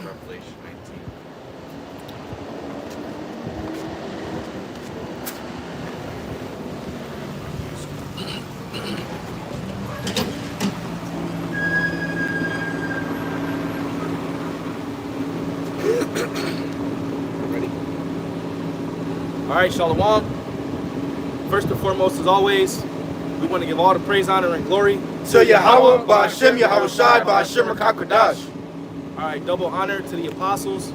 Revelation 19. Ready? All right, Shalom. First and foremost, as always, we want to give all the praise, honor, and glory to Yahweh, Ba'Hashem, Yahushai, Ba'Hashem, HaKadosh. All right, double honor to the apostles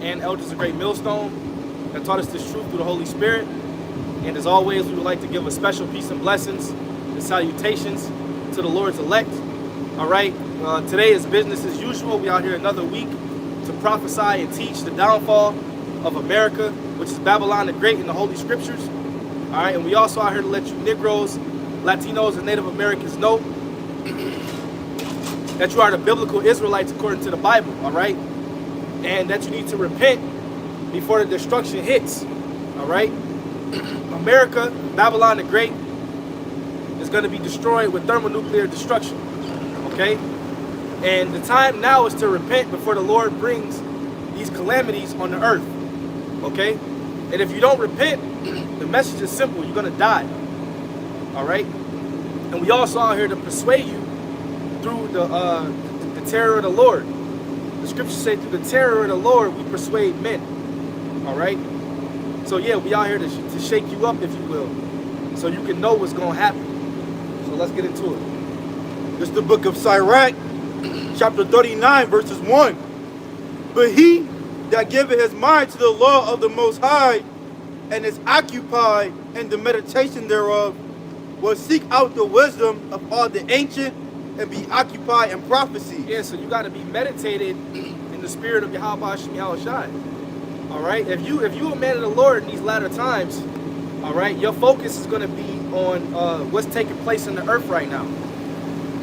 and elders of Great Millstone that taught us this truth through the Holy Spirit. And as always, we would like to give a special peace and blessings and salutations to the Lord's elect. All right, today is business as usual. We out here another week to prophesy and teach the downfall of America, which is Babylon the Great in the Holy Scriptures. All right, and we also out here to let you Negroes, Latinos, and Native Americans know that you are the biblical Israelites according to the Bible, all right? And that you need to repent before the destruction hits, all right? America, Babylon the Great, is going to be destroyed with thermonuclear destruction, okay? And the time now is to repent before the Lord brings these calamities on the earth, okay? And if you don't repent, the message is simple. You're going to die, all right? And we also out here to persuade you through the terror of the Lord. The scriptures say through the terror of the Lord, we persuade men, all right? So yeah, we out here to shake you up, if you will, so you can know what's going to happen. So let's get into it. This is the book of Sirach, chapter 39, verses 1. But he that giveth his mind to the law of the Most High, and is occupied in the meditation thereof, will seek out the wisdom of all the ancient, and be occupied in prophecy. Yeah, so you got to be meditated in the spirit of Yahweh Hashem Yahushai. All right, if you a man of the Lord in these latter times, all right, your focus is going to be on what's taking place in the earth right now.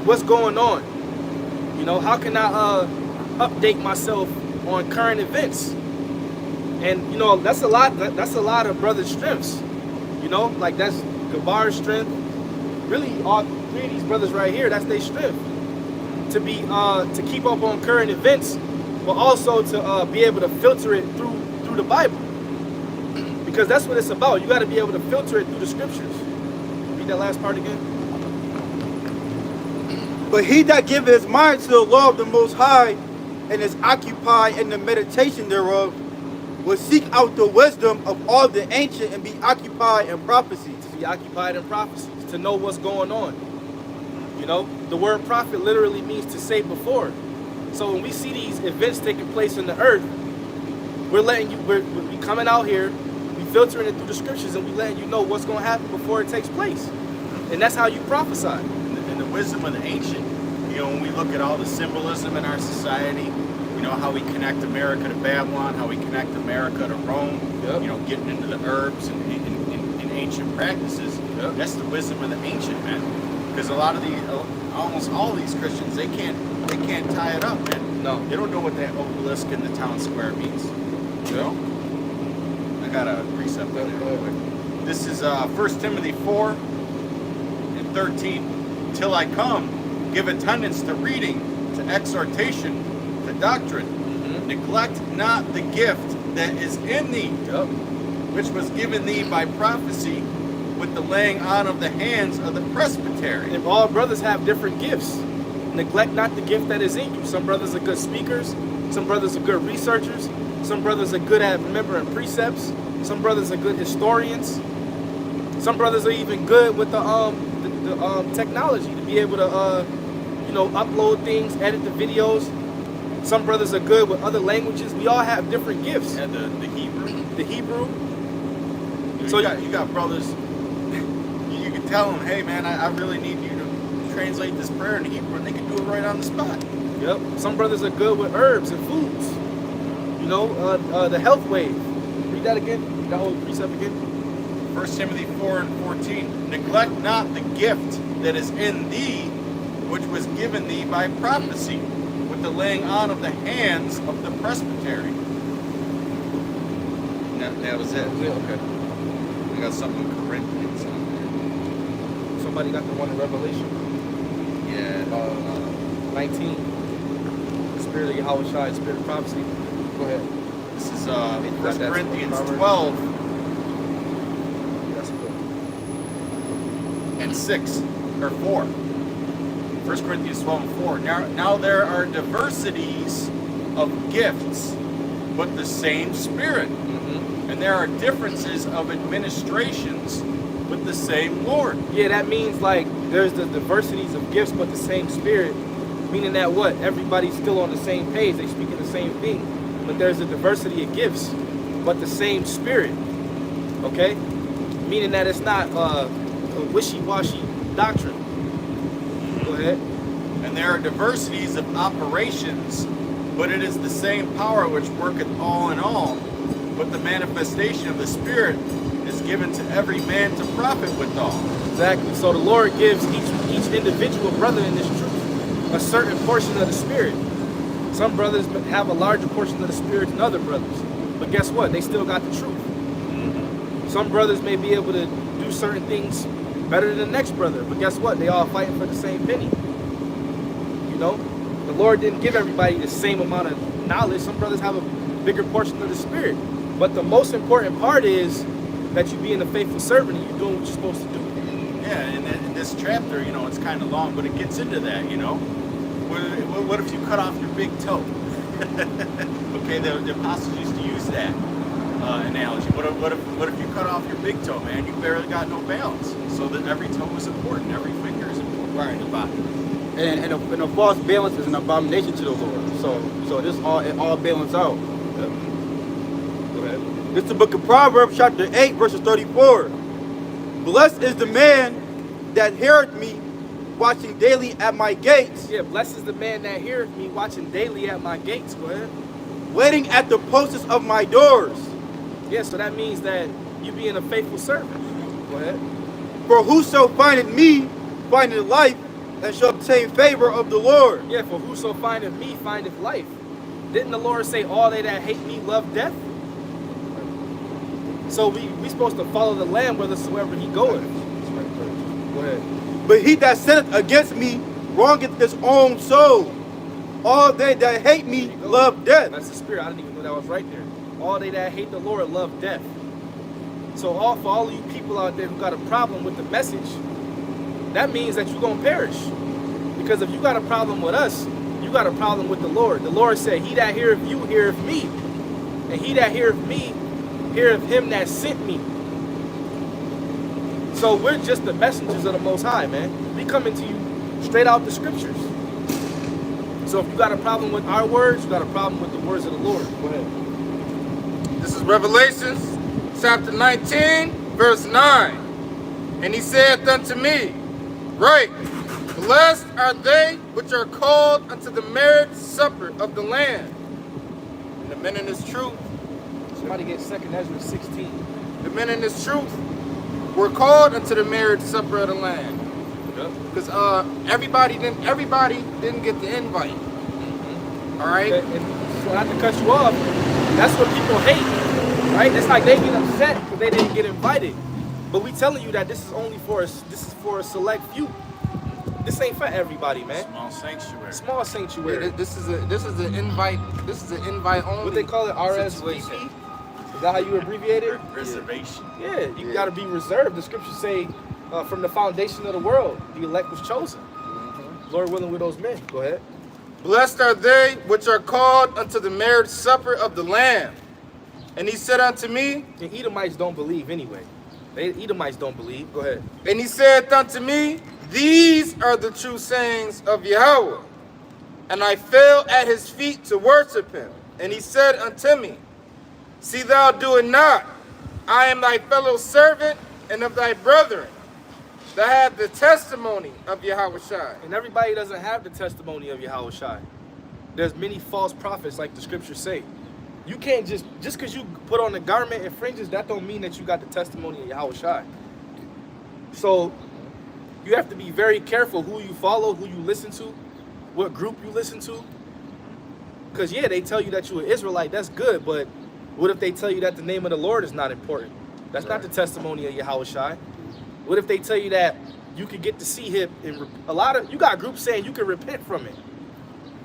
What's going on? You know, how can I update myself on current events? And you know, that's a lot. That's a lot of brothers' strengths. You know, like that's Gabar's strength. Really, all three of these brothers right here, that's their strength. To be to keep up on current events, but also to be able to filter it through the Bible. Because that's what it's about. You got to be able to filter it through the scriptures. Read that last part again. But he that giveth his mind to the law of the Most High, and is occupied in the meditation thereof, will seek out the wisdom of all the ancient, and be occupied in prophecy. To be occupied in prophecies, to know what's going on. You know, the word prophet literally means to say before. So when we see these events taking place in the earth, we're letting you, we're coming out here, we filtering it through the scriptures, and we letting you know what's going to happen before it takes place. And that's how you prophesy. And the wisdom of the ancient, you know, when we look at all the symbolism in our society, you know, how we connect America to Babylon, how we connect America to Rome, Yep. you know, getting into the herbs and ancient practices. Yep. That's the wisdom of the ancient, man. Because a lot of almost all these Christians, they can't tie it up, man. No. They don't know what that obelisk in the town square means. You know? I got a precept there. This is 1 Timothy 4 and 13. Till I come, give attendance to reading, to exhortation, to doctrine. Mm-hmm. Neglect not the gift that is in thee, Yep. which was given thee by prophecy, with the laying on of the hands of the presbytery. And all brothers have different gifts. Neglect not the gift that is in you. Some brothers are good speakers. Some brothers are good researchers. Some brothers are good at remembering precepts. Some brothers are good historians. Some brothers are even good with the technology to be able to you know, upload things, edit the videos. Some brothers are good with other languages. We all have different gifts. And the Hebrew. The Hebrew. You, So you got brothers, you can tell them, hey man, I really need you to translate this prayer into Hebrew, and they can do it right on the spot. Yep. Some brothers are good with herbs and foods. You know, the health wave. Read that again. Read that whole precept again. 1 Timothy 4 and 14. Neglect not the gift that is in thee, which was given thee by prophecy, with the laying on of the hands of the presbytery. That was it. Okay. I got something in Corinthians on Somebody got the one in Revelation. there. Yeah. 19. spirit of Yahweh Shai, spirit of prophecy. Go ahead. This is You got 1 that Corinthians Proverbs? 12 That's good. and 6, or 4. 1 Corinthians 12 and 4. Now there are diversities of gifts, but the same Spirit. Mm-hmm. And there are differences of administrations, but the same Lord. Yeah, that means like there's the diversities of gifts, but the same Spirit. Meaning that what? Everybody's still on the same page. They speak of the same thing. But there's a diversity of gifts, but the same Spirit. Okay? Meaning that it's not a wishy-washy doctrine. Go ahead. And there are diversities of operations, but it is the same power which worketh all in all. But the manifestation of the Spirit is given to every man to profit withal. Exactly. So the Lord gives each individual brother in this truth a certain portion of the Spirit. Some brothers have a larger portion of the Spirit than other brothers. But guess what? They still got the truth. Mm-hmm. Some brothers may be able to do certain things better than the next brother. But guess what? They all fighting for the same penny. You know? The Lord didn't give everybody the same amount of knowledge. Some brothers have a bigger portion of the Spirit. But the most important part is that you being a faithful servant and you're doing what you're supposed to do. Yeah, and in this chapter, you know, it's kind of long, but it gets into that, you know. What if you cut off your big toe? Okay, the apostles used to use that analogy. What if you cut off your big toe, man? You barely got no balance. So that every toe is important. Every finger is important in the body. And a false balance is an abomination to the Lord. So this all balance out. Go ahead. This is the book of Proverbs, chapter 8, verses 34. Blessed is the man that heareth me, watching daily at my gates, Yeah, blessed is the man that heareth me, watching daily at my gates. Go ahead. waiting at the posts of my doors. Yeah, so that means that you being a faithful servant. Go ahead. For whoso findeth me, findeth life, and shall obtain favor of the Lord. Yeah, for whoso findeth me, findeth life. Didn't the Lord say, all they that hate me love death? So we supposed to follow the Lamb whithersoever he goeth. Go ahead. But he that sinneth against me wrongeth his own soul. All they that hate me love death. That's the Spirit. I didn't even know that was right there. All they that hate the Lord love death. So for all of you people out there who got a problem with the message, that means that you're going to perish. Because if you got a problem with us, you got a problem with the Lord. The Lord said, he that heareth you heareth me. And he that heareth me heareth him that sent me. So we're just the messengers of the Most High, man. We coming to you straight out the scriptures. So if you got a problem with our words, you got a problem with the words of the Lord. Go ahead. This is Revelations chapter 19, verse 9. And he saith unto me, Write, blessed are they which are called unto the marriage supper of the Lamb. And the men in this truth, Somebody get 2 Ezra 16. the men in this truth were called unto the marriage supper of the Lamb. Because everybody didn't get the invite. All right? And so not to cut you off, that's what people hate, right? It's like they get upset because they didn't get invited. But we telling you that this is only for us. This is for a select few. This ain't for everybody, man. Small sanctuary. Small sanctuary. Yeah, this is an invite. This is an invite only. What they call it, RSVP? situation. Is that how you abbreviate it? Reservation. Yeah, you got to be reserved. The scriptures say, from the foundation of the world, the elect was chosen. Lord willing, with those men. Go ahead. Blessed are they which are called unto the marriage supper of the Lamb. And he said unto me, The Edomites don't believe anyway. Edomites don't believe. Go ahead. and he said unto me, These are the true sayings of Yahweh. And I fell at his feet to worship him. And he said unto me, See thou do it not. I am thy fellow servant and of thy brethren, that have the testimony of Yahweh Shai. And everybody doesn't have the testimony of Yahweh Shai. There's many false prophets, like the scriptures say. You can't just because you put on a garment and fringes, that don't mean that you got the testimony of Yahweh Shai. So you have to be very careful who you follow, who you listen to, what group you listen to. Because yeah, they tell you that you're an Israelite, that's good, but what if they tell you that the name of the Lord is not important? That's not the testimony of Yahweh Shai. What if they tell you that you could get to see him in you got groups saying you can repent from it?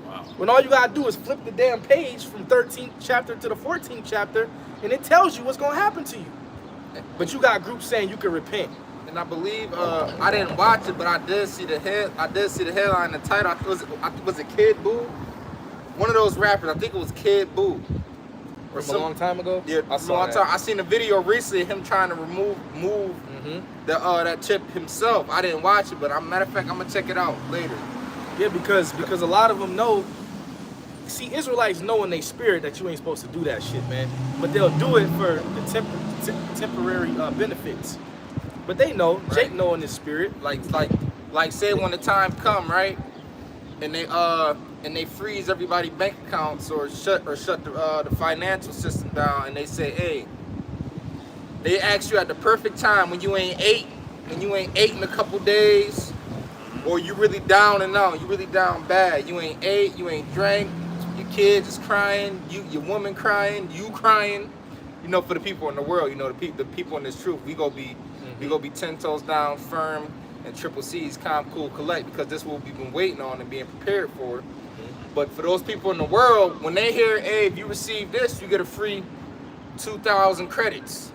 Wow. When all you gotta do is flip the damn page from 13th chapter to the 14th chapter, and it tells you what's gonna happen to you. But you got groups saying you can repent. And I believe I didn't watch it, but I did see the headline, the title. Was it Kid Boo? One of those rappers. I think it was Kid Boo. From a long time ago? Yeah, I saw that. I seen a video recently of him trying to move that chip himself. I didn't watch it, but matter of fact, I'm gonna check it out later. Yeah, because a lot of them know. See, Israelites know in their spirit that you ain't supposed to do that shit, man. But they'll do it for the temporary benefits. But they know, right. Jake know in his spirit. Like say when the time come, right? And they freeze everybody's bank accounts or shut the financial system down, and they say, hey, they ask you at the perfect time when you ain't ate in a couple days, or you really down and out, you really down bad, you ain't ate, you ain't drank, your kids is crying, your woman crying, you crying, you know, for the people in the world, you know, the people in this truth, we gonna be 10 toes down, firm, and triple C's, calm, cool, collect, because this is what we've been waiting on and being prepared for. But for those people in the world, when they hear, hey, if you receive this, you get a free 2,000 credits.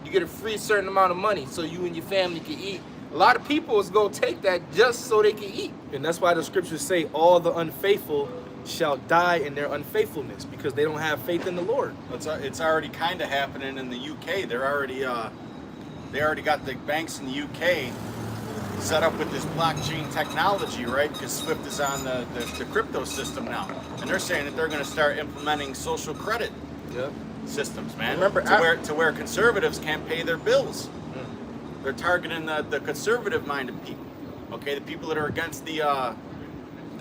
You get a free certain amount of money so you and your family can eat. A lot of people is going to take that just so they can eat. And that's why the scriptures say all the unfaithful shall die in their unfaithfulness, because they don't have faith in the Lord. It's already kind of happening in the UK. They already got the banks in the UK set up with this blockchain technology, right? Because Swift is on the crypto system now, and they're saying that they're going to start implementing social credit systems, man. Remember, to where conservatives can't pay their bills. They're targeting the conservative-minded people, okay? The people that are against the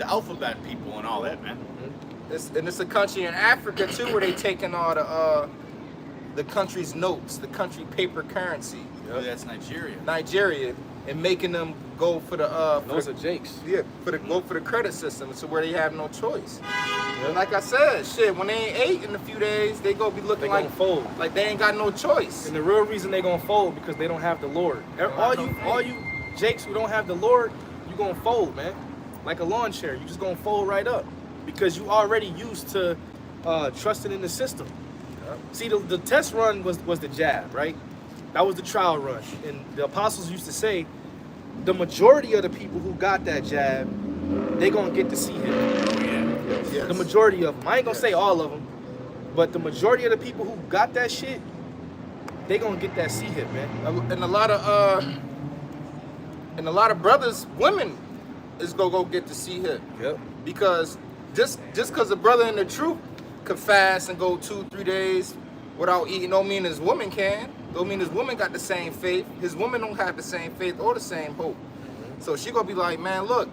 alphabet people and all that, man. It's a country in Africa too where they taking all the country's notes, the country paper currency. That's Nigeria. Nigeria. And making them go for the those are Jake's. Yeah, go for the credit system, so where they have no choice. And like I said, shit, when they ain't ate in a few days, they gonna be looking like fold. Like they ain't got no choice. And the real reason they gonna fold because they don't have the Lord. All you Jakes who don't have the Lord, you gonna fold, man. Like a lawn chair, you just gonna fold right up because you already used to trusting in the system. See, the test run was the jab, right? That was the trial run. And the apostles used to say, the majority of the people who got that jab, they gonna get to see him. Oh, yeah. Yes. The majority of them. I ain't gonna say all of them, but the majority of the people who got that shit, they gonna get that see him, man. And a lot of brothers, women is gonna go get to see him. Yep. Because just because a brother in the truth could fast and go 2-3 days without eating, don't mean his woman can. Don't mean his woman got the same faith. His woman don't have the same faith or the same hope. So she gonna be like, man, look,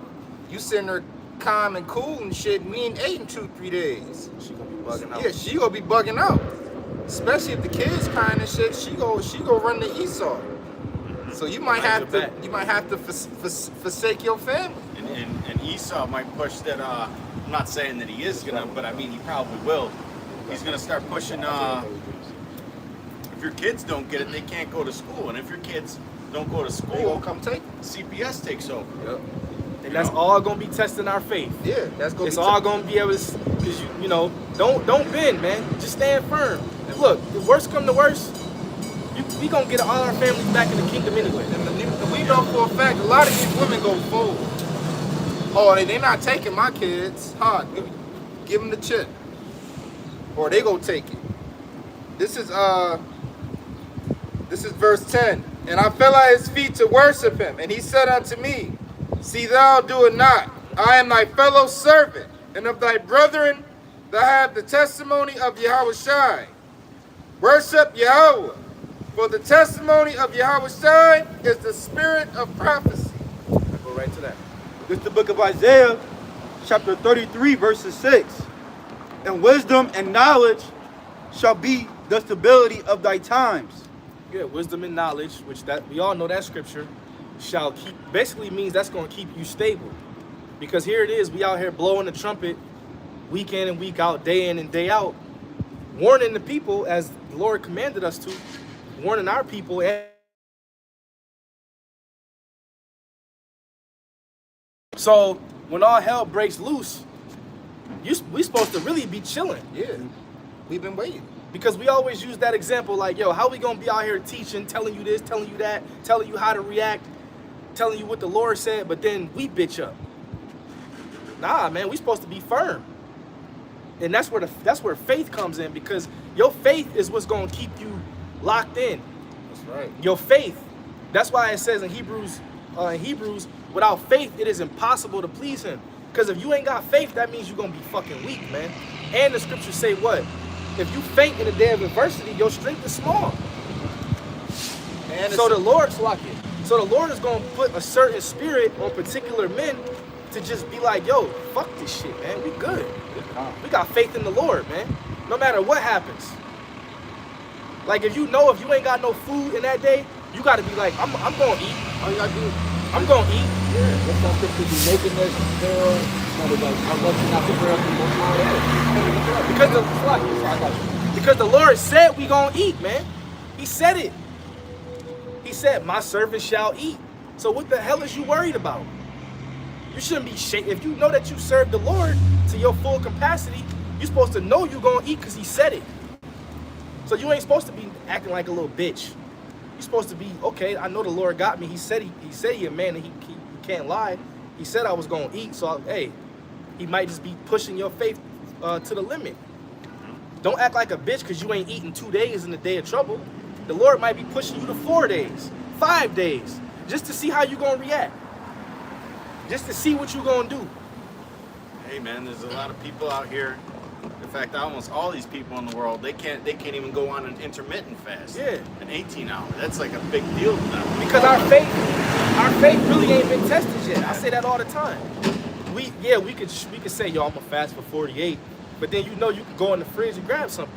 you sitting there calm and cool and shit. We ain't ate in 2-3 days. She gonna be bugging out. Yeah, she gonna be bugging out. Especially if the kids crying and shit. She go run the Esau. So you might have to forsake your family. And Esau might push that. I'm not saying that he is gonna, but I mean he probably will. He's gonna start pushing. If your kids don't get it, they can't go to school, and if your kids don't go to school, They gonna come take it. CPS takes over. Yep. And that's all gonna be testing our faith. Yeah, that's gonna It's be all gonna be able to, because you know, don't bend, man. Just stand firm. And look, the worst come to worst, we gonna get all our families back in the kingdom anyway. And we know for a fact a lot of these women go fold. Oh, they not taking my kids. Huh? Give them the chip, or they go take it. This is verse 10. And I fell at his feet to worship him, and he said unto me, see thou do it not. I am thy fellow servant, and of thy brethren that have the testimony of Yahweh Shai. Worship Yahweh, for the testimony of Yahweh Shai is the spirit of prophecy. I'll go right to that. This is the book of Isaiah, chapter 33, verses 6. And wisdom and knowledge shall be the stability of thy times. Yeah, wisdom and knowledge, which that we all know that scripture, shall keep, basically means that's going to keep you stable. Because here it is, we out here blowing the trumpet week in and week out, day in and day out, warning the people as the Lord commanded us to, warning our people. So when all hell breaks loose, We supposed to really be chilling. Yeah. We've been waiting. Because we always use that example like, yo, how we gonna be out here teaching, telling you this, telling you that, telling you how to react, telling you what the Lord said, but then we bitch up. Nah, man, we supposed to be firm. And that's where faith comes in, because your faith is what's gonna keep you locked in. That's right. Your faith. That's why it says in Hebrews, without faith, it is impossible to please him. Because if you ain't got faith, that means you're gonna be fucking weak, man. And the scriptures say what? If you faint in the day of adversity, your strength is small. And So the Lord is gonna put a certain spirit on particular men to just be like, yo, fuck this shit, man. We good. We got faith in the Lord, man. No matter what happens. Like if you ain't got no food in that day, you gotta be like, I'm gonna eat. All you gotta do, I'm gonna eat. yeah, that's why scripture be nakedness, peril, kind of like, I want you not to peril to most high. Because the Lord said we gonna eat, man. He said it. He said, my servant shall eat. So what the hell is you worried about? You shouldn't be shaking. If you know that you serve the Lord to your full capacity, you're supposed to know you're gonna eat because he said it. So you ain't supposed to be acting like a little bitch. You're supposed to be, okay, I know the Lord got me. He said he a man and he can't lie. He said I was gonna eat, so hey, he might just be pushing your faith to the limit. Don't act like a bitch because you ain't eating 2 days in the day of trouble. The Lord might be pushing you to 4 days, 5 days, just to see how you gonna react. Just to see what you gonna do. Hey man, there's a lot of people out here. In fact, almost all these people in the world, they can't even go on an intermittent fast. Yeah. An 18-hour. That's like a big deal to them. Because our faith really ain't been tested yet. I say that all the time. We could say, yo, I'm gonna fast for 48, but then you can go in the fridge and grab something.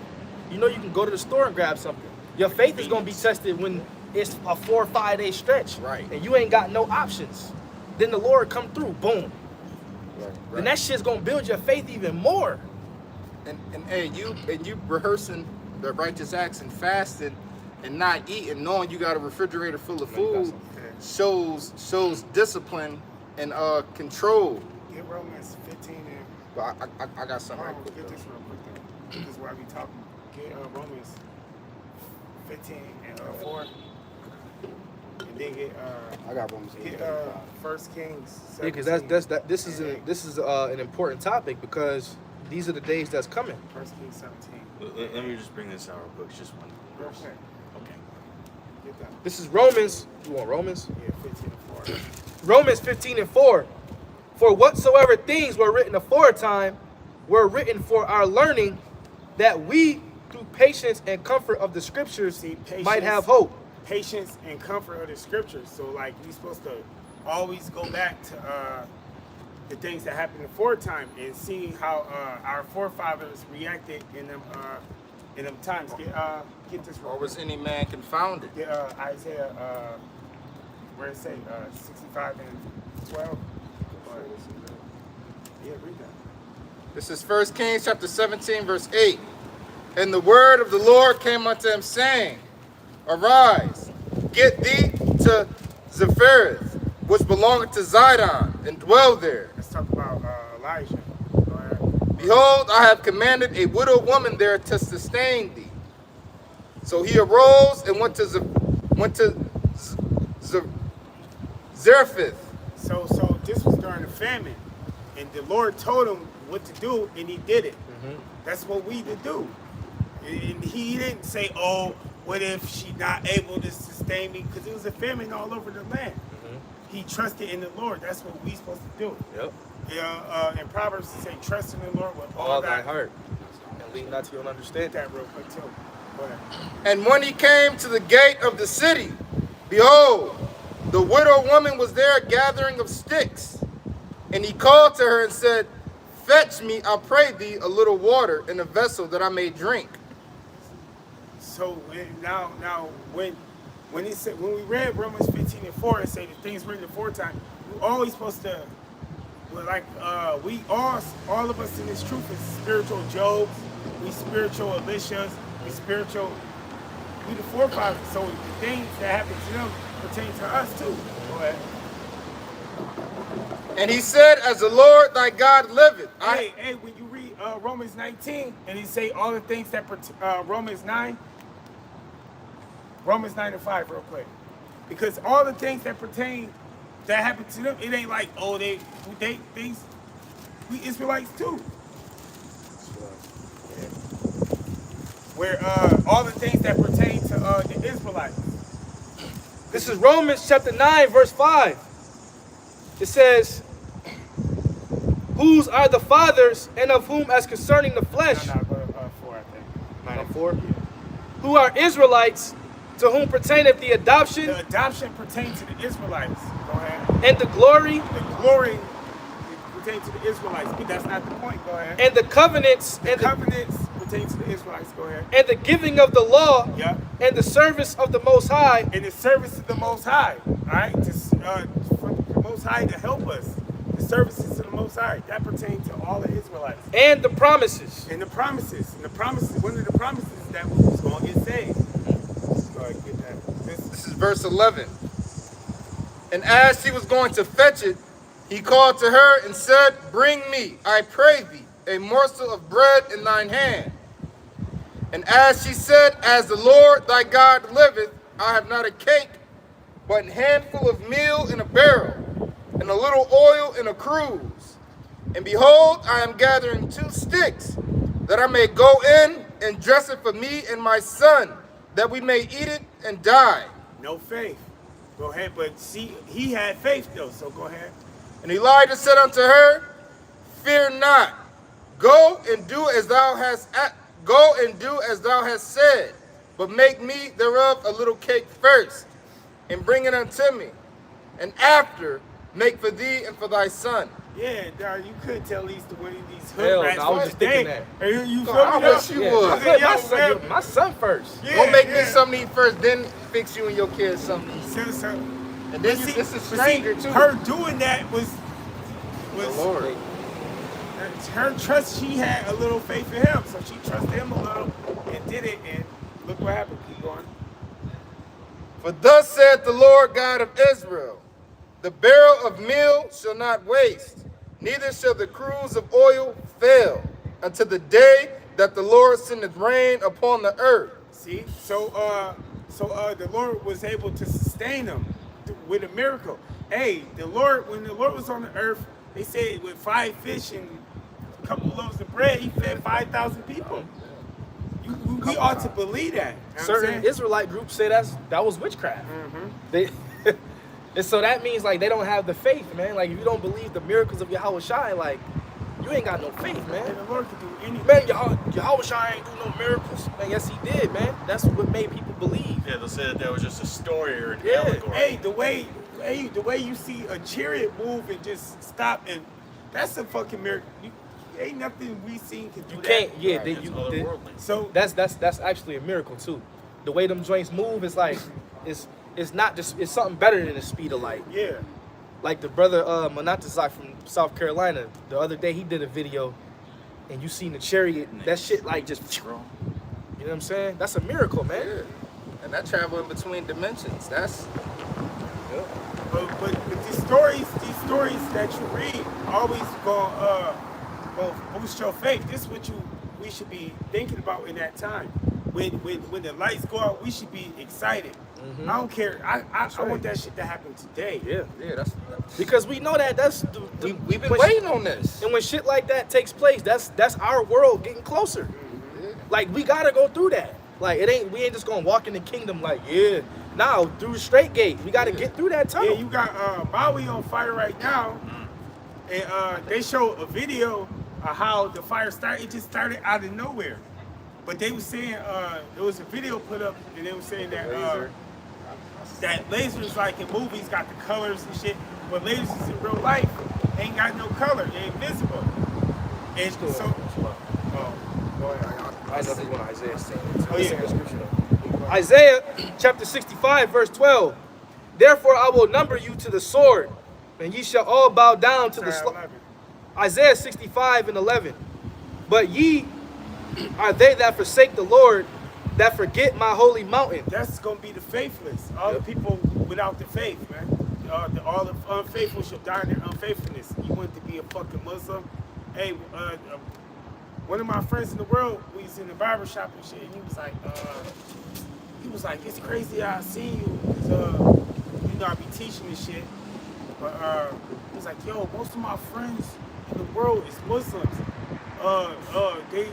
You can go to the store and grab something. Your faith is gonna be tested when it's a 4 or 5 day stretch, Right. and you ain't got no options. Then the Lord come through, boom. Right. Then that shit's gonna build your faith even more. And hey, you rehearsing the righteous acts and fasting and not eating, knowing you got a refrigerator full of food, shows discipline and control. Get Romans 15 and But I got something right quick. get this real quick though. This is why we talking. Get Romans 15 and 4. And then get I got Romans 8. get 1 Kings 17. Yeah, because this is an important topic, because these are the days that's coming. 1 Kings 17. Let me just bring this out real quick. Just one verse. Okay. Okay. Get that. This is Romans. You want Romans? Yeah, 15 and 4. Romans 15 and 4. For whatsoever things were written aforetime were written for our learning, that we, through patience and comfort of the scriptures, See, patience, might have hope. Patience and comfort of the scriptures. So like you're supposed to always go back to the things that happened before time and see how our forefathers reacted in them times. Get this Or real was quick. any man confounded? Get Isaiah where it say 65 and 12. Yeah, read that. This is 1 Kings chapter 17, verse 8. And the word of the Lord came unto him, saying, Arise, get thee to Zaphareth, which belongeth to Zidon, and dwell there. Let's talk about Elijah. Go ahead. Behold, I have commanded a widow woman there to sustain thee. So he arose and went to Zarephath. So this was during the famine, and the Lord told him what to do, and he did it. That's what we to do. And he didn't say, "Oh, what if she not able to sustain me?" Because it was a famine all over the land. He trusted in the Lord. That's what we supposed to do. Yep. Yeah. In Proverbs, it say, "Trust in the Lord with All thy heart. And lean not to your Get understanding. that real quick too. Go ahead. And when he came to the gate of the city, behold, the widow woman was there gathering of sticks. And he called to her and said, Fetch me, I pray thee, a little water in a vessel that I may drink. So now when he said, when we read Romans 15 and 4, it say the things written aforetime, we're always supposed to, we all of us in this truth is spiritual Jobs, we spiritual Elishas, we the forefathers. So the things that happen to them pertain to us too. Go ahead. And he said, As the Lord thy God liveth. Hey, when you read Romans 19 and he say all the things that Romans 9 and 5 real quick. Because all the things that pertain that happened to them, it ain't like, oh, we Israelites too. Yeah. Where all the things that pertain to the Israelites. This is Romans chapter 9, verse 5. It says, whose are the fathers, and of whom as concerning the flesh. No, go to 4, I think. 9 and 4. Who are Israelites, to whom pertaineth the adoption. The adoption pertains to the Israelites. Go ahead. And the glory. The glory pertains to the Israelites, but that's not the point. Go ahead. And the covenants. The covenants pertain to the Israelites. Go ahead. And the giving of the law. Yeah. And the service of the Most High. And the service of the Most High. All right? For the Most High to help us. The services of the Most High. That pertains to all the Israelites. And the promises. And the promises. And the promises. One of the promises is that we was going to get saved. Go ahead, get that. This is verse 11. And as she was going to fetch it, he called to her and said, bring me, I pray thee, a morsel of bread in thine hand. And as she said, as the Lord thy God liveth, I have not a cake, but an handful of meal in a barrel, and a little oil in a cruse. And behold, I am gathering 2 sticks, that I may go in and dress it for me and my son, that we may eat it and die. No faith. Go ahead, but see, he had faith though, so go ahead. And Elijah said unto her, fear not, go and do as thou hast said, but make me thereof a little cake first, and bring it unto me, and after make for thee and for thy son. Yeah, dog, you could tell these to one of these hood Hell, rats. no, I was just thinking that. You feel I me? though? wish you Yeah, would. put my son first. Yeah, Go make me yeah. something to eat first, then fix you and your kids something to eat. So, And but then see- this is but see, stranger too. Her doing that was Lord. her trust. She had a little faith in him, so she trusted him a little and did it. And look what happened. Keep going. For thus saith the Lord God of Israel, the barrel of meal shall not waste, neither shall the cruse of oil fail, until the day that the Lord sendeth rain upon the earth. See, so the Lord was able to sustain them with a miracle. Hey, when the Lord was on the earth, they said with 5 fish and a couple of loaves of bread, he fed 5,000 people. We ought to believe that. You know what I'm Certain saying? Israelite groups say that was witchcraft. They, and so that means like they don't have the faith, man. Like if you don't believe the miracles of Yahweh Shai, like you ain't got no faith, And man. the Lord can do anything. Man, Yahweh Shai ain't do no miracles. Man, yes he did, man. That's what made people believe. Yeah, they'll say that that was just a story or an Yeah. allegory. Hey, the way you see a chariot move and just stop, and that's a fucking miracle. Ain't nothing we seen can do You that. can't, yeah, Right, it's you, otherworldly. So that's actually a miracle too. The way them joints move is like it's not just it's something better than the speed of light. yeah, Like the brother Manatazak from South Carolina, the other day he did a video and you seen the chariot, that shit like just you know what I'm saying? That's a miracle, man. Yeah. And that travel in between dimensions, that's but these stories that you read always gonna boost your faith. This is what we should be thinking about in that time. When the lights go out, we should be excited. I don't care. I want that shit to happen today. Yeah. that's Because we know that that's we've been when waiting on this. And when shit like that takes place, that's our world getting closer. Like we gotta go through that. Like we ain't just gonna walk in the kingdom like, yeah. Now through the straight gate. We gotta get through that tunnel. Yeah, you got Maui on fire right now, and they show a video of how the fire started. It just started out of nowhere. But they were saying there was a video put up, and they were saying that that lasers like in movies got the colors and shit, but lasers in real life ain't got no color. They invisible. And so, I know they want Isaiah saying it. Oh, yeah. Isaiah chapter 65, verse 12. Therefore I will number you to the sword, and ye shall all bow down to the slaughter. Isaiah 65 and 11. But ye are they that forsake the Lord, that forget my holy mountain. That's gonna be the faithless. All the people without the faith, man. All the unfaithful shall die in their unfaithfulness. You want to be a fucking Muslim? Hey, one of my friends in the world, we was in the barber shop and shit, and he was like, it's crazy how I seen you, cause you know I be teaching this shit, but he was like, yo, most of my friends in the world is Muslims, they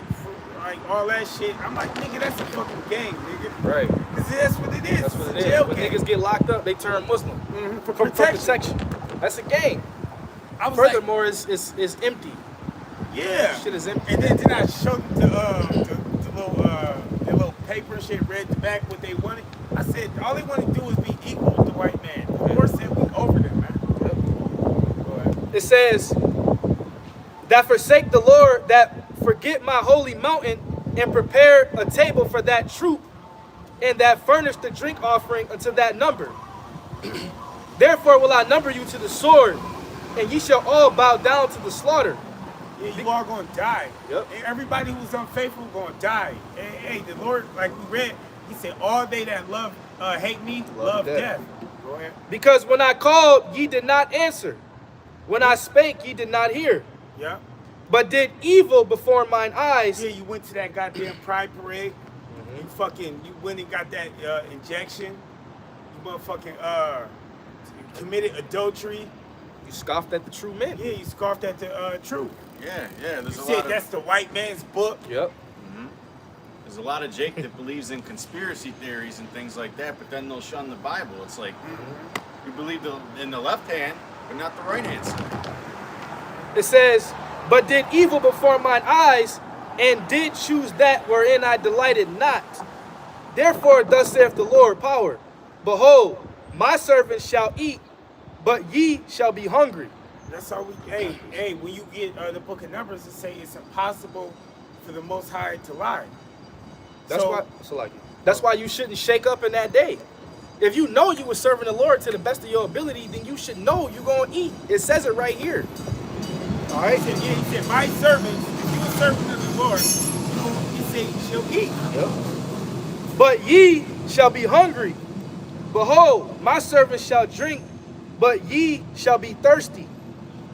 like all that shit. I'm like, nigga, that's a fucking gang, nigga. Right. Cause that's what it is. That's what it It's a is. jail When gang. niggas get locked up, they turn Muslim. For For protection. protection. That's a gang. I was Furthermore, it's empty. like, yeah. Shit is empty. And then I showed them the little paper and shit, read the back what they wanted. I said, all they want to do is be equal with the white man. The Lord said we over them, man. Go ahead. It says, that forsake the Lord, that forget my holy mountain, and prepare a table for that troop, and that furnish the drink offering unto that number. Therefore will I number you to the sword, and ye shall all bow down to the slaughter. Yeah, you all gonna die. Yep. And everybody who's unfaithful gonna die. Hey, the Lord, like we read, he said, all they that love hate me, love death. Go ahead. Because when I called, ye did not answer. When I spake, ye did not hear. Yeah. But did evil before mine eyes. Yeah, you went to that goddamn pride parade. You went and got that injection. You motherfucking committed adultery. You scoffed at the true men. Yeah, you scoffed at the truth. Yeah, You there's a said lot of that's the white man's book. Yep. there's a lot of Jake that believes in conspiracy theories and things like that, but then they'll shun the Bible. It's like you believe in the left hand, but not the right hand side. It says, but did evil before mine eyes, and did choose that wherein I delighted not. Therefore thus saith the Lord power, behold, my servants shall eat, but ye shall be hungry. That's how we. Hey, when you get the book of Numbers, it say it's impossible for the Most High to lie. That's why you shouldn't shake up in that day. If you know you were serving the Lord to the best of your ability, then you should know you're going to eat. It says it right here. All right? He said, my servants, if you are serving of the Lord, he said, you shall eat. Yep. But ye shall be hungry. Behold, my servants shall drink, but ye shall be thirsty.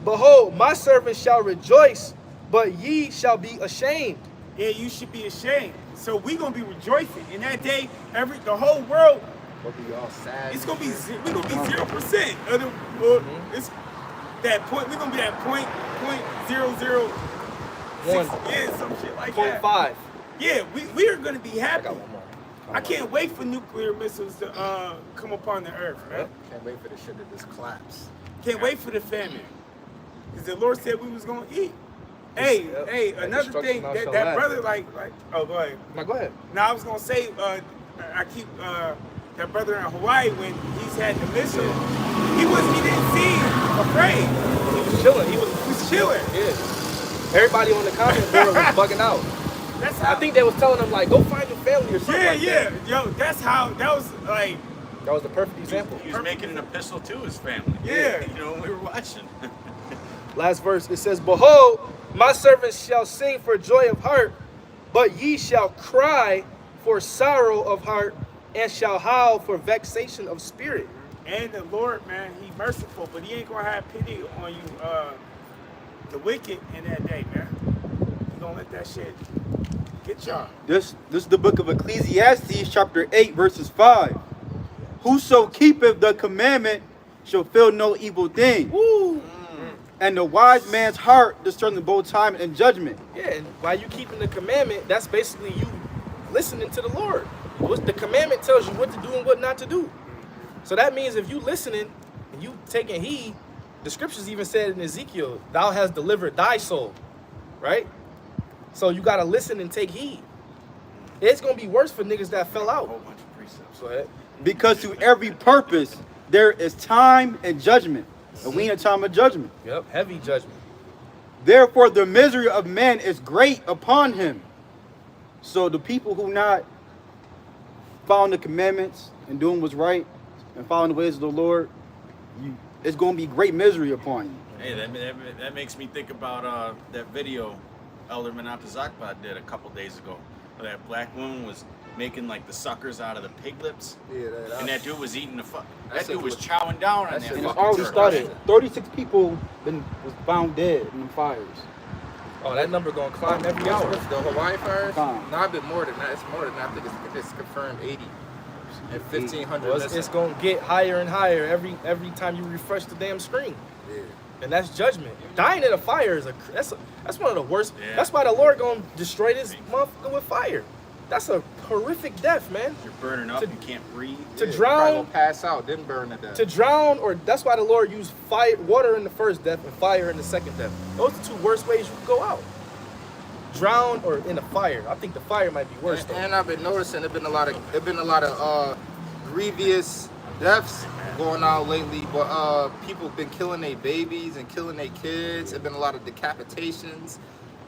Behold, my servants shall rejoice, but ye shall be ashamed. Yeah, you should be ashamed. So we gonna be rejoicing in that day. The whole world, We'll be all sad. it's gonna be we gonna be 0% of the. It's that point. We gonna be that point 0.006. Yeah, some shit like that. 0.5. Yeah, we are gonna be I happy. got one more. I can't wait for nuclear missiles to come upon the earth, man. Can't wait for this shit to just collapse. Can't wait for the famine. Because the Lord said we was gonna eat. Hey, another thing, destruction that shall brother, like, oh, go ahead. Now go ahead. Now I was gonna say, I keep that brother in Hawaii when he's had the missile, he didn't seem afraid. He was chilling. He was chilling. Yeah. Everybody on the comment board was bugging out. That's how. I think they was telling him like, go find your family or something like that. Yo, that's how. That was like. That was the perfect example. He was making an epistle to his family. Yeah. You know, we were watching. Last verse, it says, behold, my servants shall sing for joy of heart, but ye shall cry for sorrow of heart, and shall howl for vexation of spirit. And the Lord, man, he merciful, but he ain't gonna have pity on you, the wicked in that day, man. He gonna let that shit get y'all. This is the book of Ecclesiastes, chapter 8, verses 5. Whoso keepeth the commandment shall feel no evil thing. Woo! And the wise man's heart discerning both time and judgment. Yeah, and while you keeping the commandment, that's basically you listening to the Lord. The commandment tells you what to do and what not to do. So that means if you listening and you taking heed, the scriptures even said in Ezekiel, thou hast delivered thy soul, right? So you got to listen and take heed. It's going to be worse for niggas that fell A out. whole bunch of precepts. Go ahead. Because to every purpose there is time and judgment. And we in a time of judgment. Yep, heavy judgment. Therefore the misery of man is great upon him. So the people who not following the commandments and doing what's right and following the ways of the Lord, it's going to be great misery upon you. Hey, that makes me think about that video Elder Menatazakba did a couple days ago. Where that black woman was making like the suckers out of the piglets, Yeah, and that dude was eating the fuck. That That dude shit was was- chowing down on that that. shit And was it's already turkey. started. 36 people was found dead in the fires. Oh, that number gonna climb every hour. What's the Hawaii fires? Calm. No, I've been more than that. It's more than that. I think it's confirmed 80 and 1,500. Well, it's gonna get higher and higher every time you refresh the damn screen. Yeah. And that's judgment. Dying in a fire is that's one of the worst. Yeah. That's why the Lord gonna destroy this motherfucker with fire. That's a horrific death, man. You're burning up. To- You can't breathe. To Yeah, drown- probably gonna pass out, then burn to death. To drown, or that's why the Lord used water in the first death and fire in the second death. Those are the two worst ways you can go out. Drown or in a fire. I think the fire might be worse though. And I've been noticing there've been a lot of grievous deaths going on lately, but people been killing their babies and killing their kids. There've been a lot of decapitations,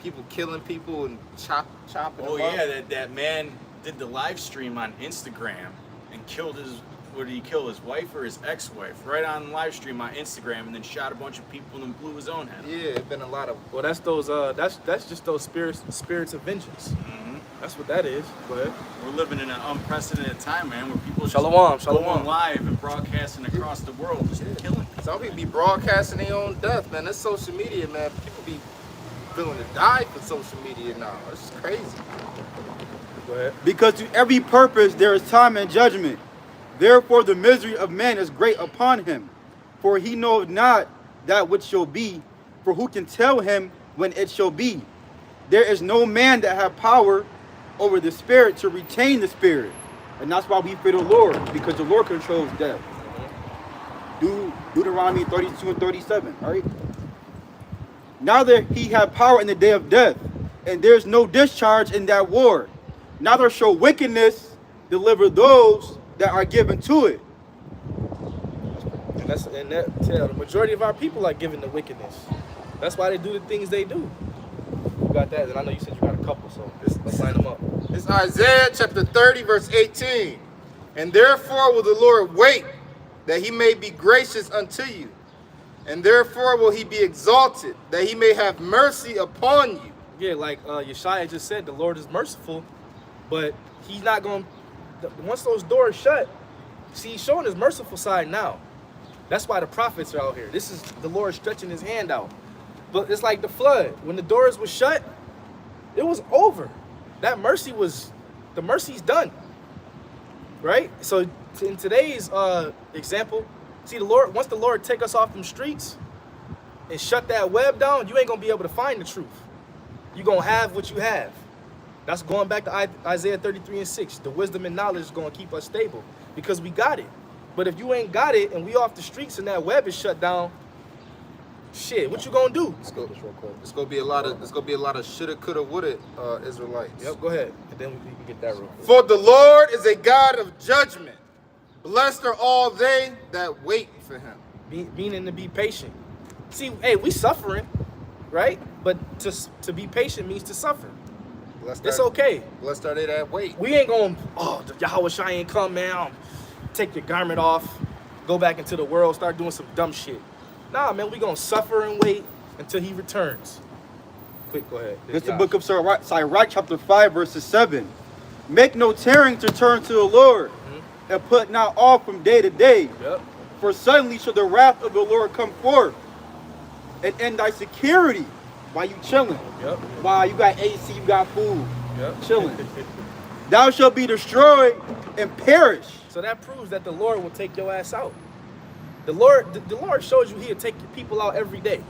people killing people and chopping Oh them yeah, up. that man did the live stream on Instagram and killed his. What did he kill? His wife or his ex-wife? Right on live stream on Instagram, and then shot a bunch of people and blew his own head. Yeah, it's been a lot of. Well, that's those. That's just those spirits of vengeance. That's what that is. But We're living in an unprecedented time, man, where people just Shalom, going shalom. live and broadcasting across the world, just killing people. Some people be broadcasting their own death, man. That's social media, man. People be willing to die for social media now. It's crazy. go ahead. Because to every purpose there is time and judgment. Therefore the misery of man is great upon him. For he knoweth not that which shall be, for who can tell him when it shall be? There is no man that have power over the spirit to retain the spirit. And that's why we fear the Lord, because the Lord controls death. Deuteronomy 32 and 37, all right? Neither he have power in the day of death, and there's no discharge in that war. Neither shall wickedness deliver those that are given to it. And the majority of our people are given to wickedness. That's why they do the things they do. You got that, and I know you said you got a couple, so let's line them up. It's Isaiah chapter 30, verse 18. And therefore will the Lord wait, that he may be gracious unto you. And therefore will he be exalted, that he may have mercy upon you. Yeah, like Yeshaya just said, the Lord is merciful, but he's not going to, once those doors shut, see, he's showing his merciful side now. That's why the prophets are out here. This is the Lord stretching his hand out. But it's like the flood. When the doors were shut, it was over. That mercy was, the mercy's done. Right? So in today's example, see the Lord, once the Lord take us off them streets and shut that web down, you ain't gonna be able to find the truth. You're gonna have what you have. That's going back to Isaiah 33 and 6. The wisdom and knowledge is gonna keep us stable because we got it. But if you ain't got it and we off the streets and that web is shut down, shit, what you gonna do? It's gonna be a lot of shoulda, coulda, woulda Israelites. Yep, go ahead. And then we can get that real quick. For the Lord is a God of judgment. Blessed are all they that wait for him. Meaning to be patient. See, hey, we suffering, right? But to be patient means to suffer. Blessed It's are, okay. Blessed are they that wait. We ain't gonna, the Yahweh Shai ain't come, man. Take your garment off, go back into the world, start doing some dumb shit. Nah, man, we gonna suffer and wait until he returns. Quick, go ahead. It's the book of Sirach, chapter 5, verses 7. Make no tarrying to turn to the Lord, and put not off from day to day. Yep. For suddenly shall the wrath of the Lord come forth, and end thy security while you chilling. Yep. While you got AC, you got food, Yep. chilling. Thou shalt be destroyed and perish. So that proves that the Lord will take your ass out. The Lord shows you he'll take people out every day.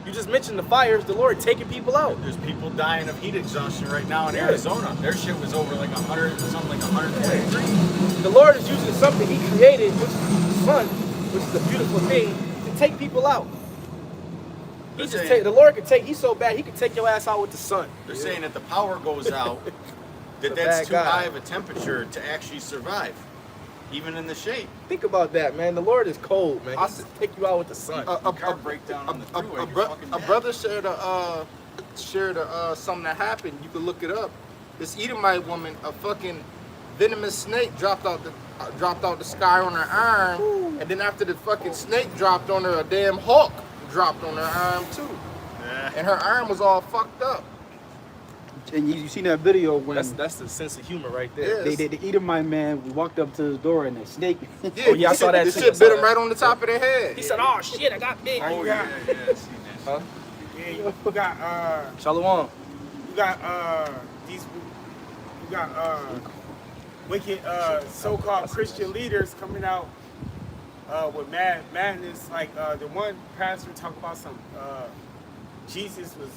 You just mentioned the fires, the Lord taking people out. There's people dying of heat exhaustion right now in Arizona. Their shit was over like 100, something like 120 degrees. The Lord is using something he created, which is the sun, which is a beautiful thing, to take people out. The Lord could take, he's so bad, he could take your ass out with the sun. They're saying that the power goes out, The that's bad too guy. high of a temperature to actually survive, even in the shade. Think about that, man. The Lord is cold, man. He I can take you out with the sun. Car breakdown on the freeway, you're fucking A dead. brother shared something that happened. You can look it up. This Edomite woman, a fucking venomous snake dropped out the sky on her arm, and then after the fucking snake dropped on her, a damn hawk dropped on her arm too, Yeah. and her arm was all fucked up. And you seen that video when That's the sense of humor right there. Yeah. the Edomite man walked up to his door and the snake. Oh, yeah, I saw that This too. shit I saw bit him that. right on the top of the head. He said, "Oh shit, I got big." Oh yeah, yeah, I seen that. Huh? Yeah, you got Shalom. you got these you got wicked so-called Christian leaders coming out with madness. Like the one pastor talked about some Jesus was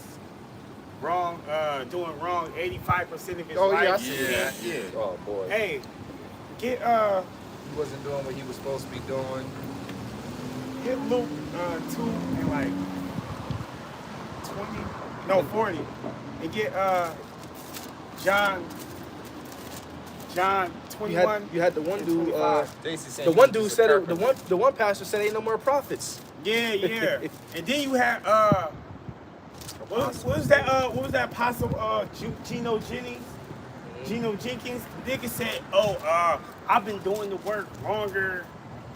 wrong, doing wrong 85% of his Oh, life. yeah, I see that. Yeah. Oh boy. Hey, get He wasn't doing what he was supposed to be doing. Hit Luke 2 and like 40, and get John 21. You had the one and dude. 25. The one dude said it, the one pastor said ain't no more prophets. Yeah. And then you had what was that apostle Gino Jennings? Gino Jenkins, the nigga said, I've been doing the work longer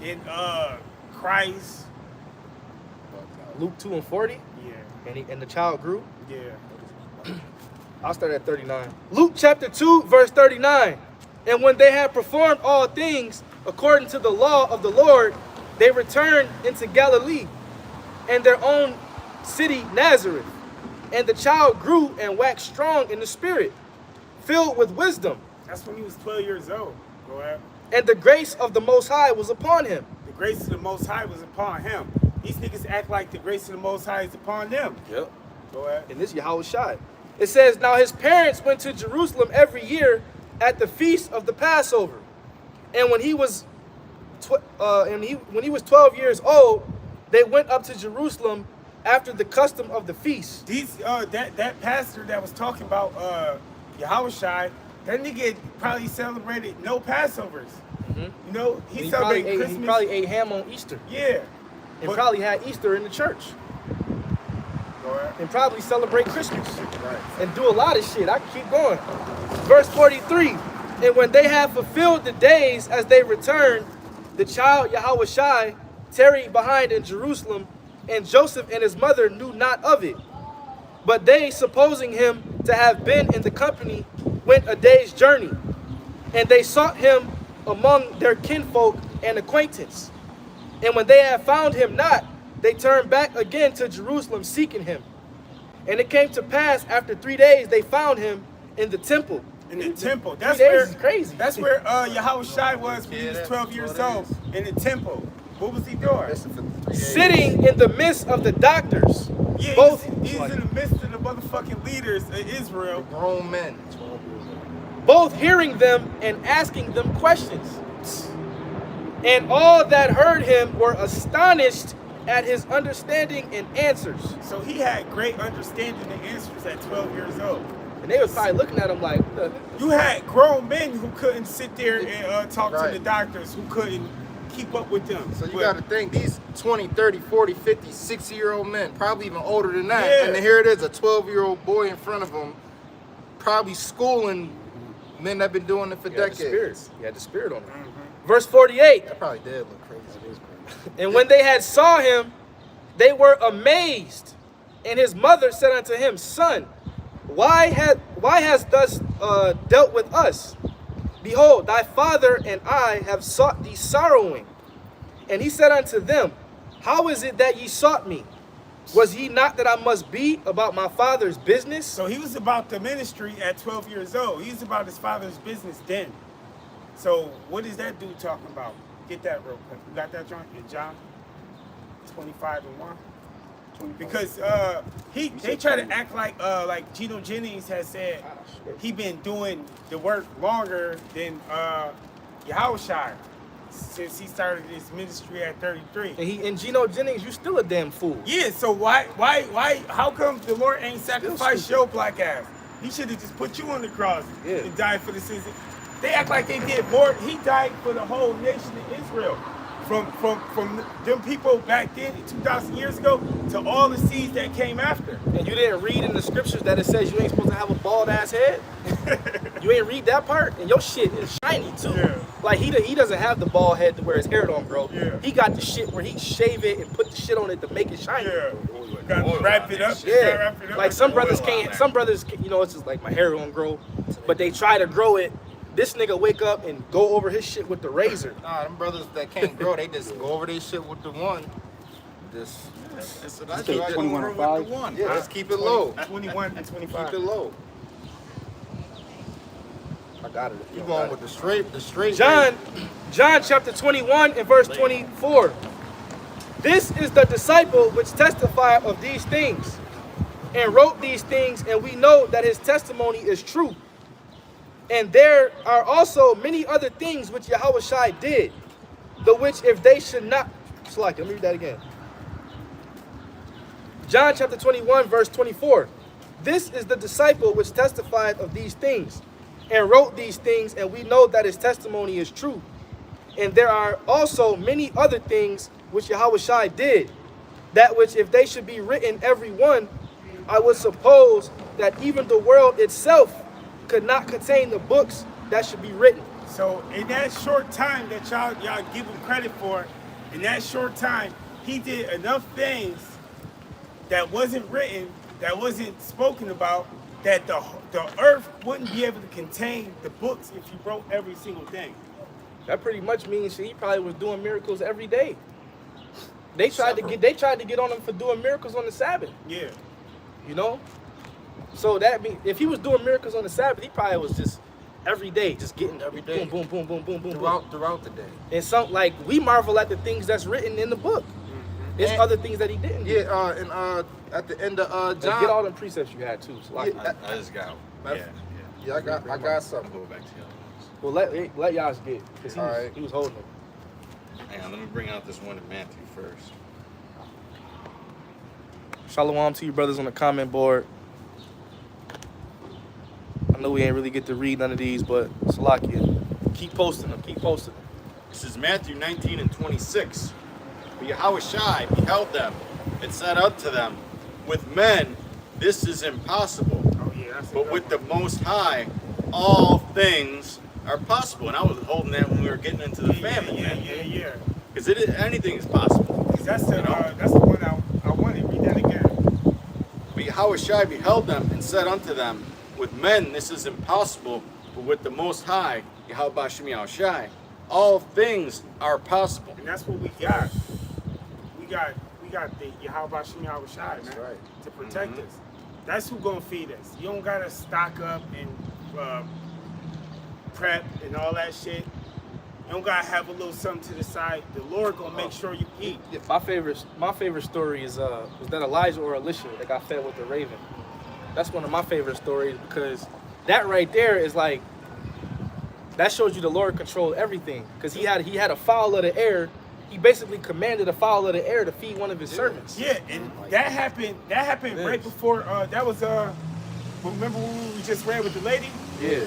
than Christ. Luke 2 and 40, Yeah. and the child grew. Yeah. I'll start at 39. Luke chapter 2, verse 39. And when they had performed all things according to the law of the Lord, they returned into Galilee and their own city Nazareth. And the child grew and waxed strong in the spirit, filled with wisdom. That's when he was 12 years old. Go ahead. And the grace of the Most High was upon him. The grace of the Most High was upon him. These niggas act like the grace of the Most High is upon them. Yep. Go ahead. And this Yahushua. It says, now his parents went to Jerusalem every year at the feast of the Passover. And when he was 12 years old, they went up to Jerusalem after the custom of the feast. These that pastor that was talking about Yahushua, that nigga probably celebrated no Passovers. Mm-hmm. You know, he He celebrated Christmas. probably ate ham on Easter. Yeah. And But- probably had Easter in the church. Go ahead. And probably celebrate Christmas. Right. And do a lot of shit. I can keep going. Verse 43. And when they had fulfilled the days as they returned, the child Yahushua tarried behind in Jerusalem, and Joseph and his mother knew not of it. But they, supposing him to have been in the company, went a day's journey. And they sought him among their kinfolk and acquaintance. And when they had found him not, they turned back again to Jerusalem, seeking him. And it came to pass after 3 days they found him in the temple. In the temple. That's 3 days where is crazy. That's where Yahushua was when he was 12 years old. In the temple. What was he doing? Sitting in the midst of the doctors. Yeah, Both he's in the midst of the motherfucking leaders of Israel. Grown men. both hearing them and asking them questions. And all that heard him were astonished at his understanding and answers. So he had great understanding and answers at 12 years old. And they was probably looking at him like, You had grown men who couldn't sit there and talk Right. to the doctors, who couldn't keep up with them. So you But- got to think, these 20, 30, 40, 50, 60-year-old men, probably even older than that. Yeah. And then here it is, a 12-year-old boy in front of them, probably schooling men that have been doing it for he had the decades. spirit. He had the spirit on him. Verse 48. That probably did look crazy. It is crazy. And when they had saw him, they were amazed. And his mother said unto him, Son, why hast thus dealt with us? Behold, thy father and I have sought thee sorrowing. And he said unto them, How is it that ye sought me? Was he not that I must be about my father's business? So he was about the ministry at 12 years old. He was about his father's business then. So what is that dude talking about? Get that real quick. You got that, John? In John 25 and 1? Because they try to act like Gino Jennings has said he been doing the work longer than Yahushua since he started his ministry at 33. And Gino Jennings, you still a damn fool. Yeah, so why, how come the Lord ain't sacrificed your black ass? He should have just put you on the cross and died for the sins. They act like they did more. He died for the whole nation of Israel. From them people back then, 2,000 years ago, to all the seeds that came after. And you didn't read in the scriptures that it says you ain't supposed to have a bald ass head? You ain't read that part? And your shit is shiny too. Yeah. Like he doesn't have the bald head to where his hair don't grow. Yeah. He got the shit where he shave it and put the shit on it to make it shiny. Yeah, got to wrap it up. Yeah. Wrap it up. Like some brothers can't, you know, it's just like my hair don't grow, but they try to grow it. This nigga wake up and go over his shit with the razor. Nah, them brothers that can't grow, they just go over their shit with the one. Just That's what I Okay, do. I go 21 over and with 5. the one. Yeah, let's keep it low. 21 and 25. Keep it low. I got it. You going with the straight. John chapter 21 and verse 24. This is the disciple which testified of these things and wrote these things, and we know that his testimony is true. And there are also many other things which Yahushua did, the which if they should not... Let me read that again. John chapter 21 verse 24. This is the disciple which testified of these things and wrote these things, and we know that his testimony is true. And there are also many other things which Yahushua did, that which if they should be written every one, I would suppose that even the world itself could not contain the books that should be written. So in that short time that y'all give him credit for, in that short time, he did enough things that wasn't written, that wasn't spoken about, that the earth wouldn't be able to contain the books if you wrote every single thing. That pretty much means he probably was doing miracles every day. They tried to get on him for doing miracles on the Sabbath. Yeah. You know? So that means if he was doing miracles on the Sabbath, he probably was just every day, just getting Every day. boom, boom, boom, boom, boom, boom, throughout the day. And some like we marvel at the things that's written in the book. There's And- other things that he didn't do. Yeah, and at the end of Like, John. get all them precepts you had too. So like, Yeah. I just got. That's- Yeah. Yeah, I got I'll something. go back to the other ones. well, let Yash get, because he, All was- right. he was holding them. Hang on, let me bring out this one in Matthew first. Shalom to you brothers on the comment board. I know we ain't really get to read none of these, but Salakia, keep posting them. Keep posting them. This is Matthew 19 and 26. But Yahushua beheld them and said unto them, with men this is impossible, Oh yeah, that's but with the Most High all things are possible. And I was holding that when we were getting into the famine, man. Yeah. Because anything is possible. 'Cause that's the You know? that's the one I wanted. Read that again. But Yahushua beheld them and said unto them, with men this is impossible, but with the Most High, Yahweh Shem Yahushua, all things are possible. And that's what we got. We got the Yahweh Shem Yahushai, man, That's right. to protect us. That's who gonna feed us. You don't gotta stock up and prep and all that shit. You don't gotta have a little something to the side. The Lord gonna make sure you eat. Yeah, my favorite story is was that Elijah or Elisha that got fed with the raven. That's one of my favorite stories because that right there is like that shows you the Lord controlled everything because he had a fowl of the air. He basically commanded a fowl of the air to feed one of his servants. Yeah, and that happened right before that was remember when we just read with the lady? Yeah.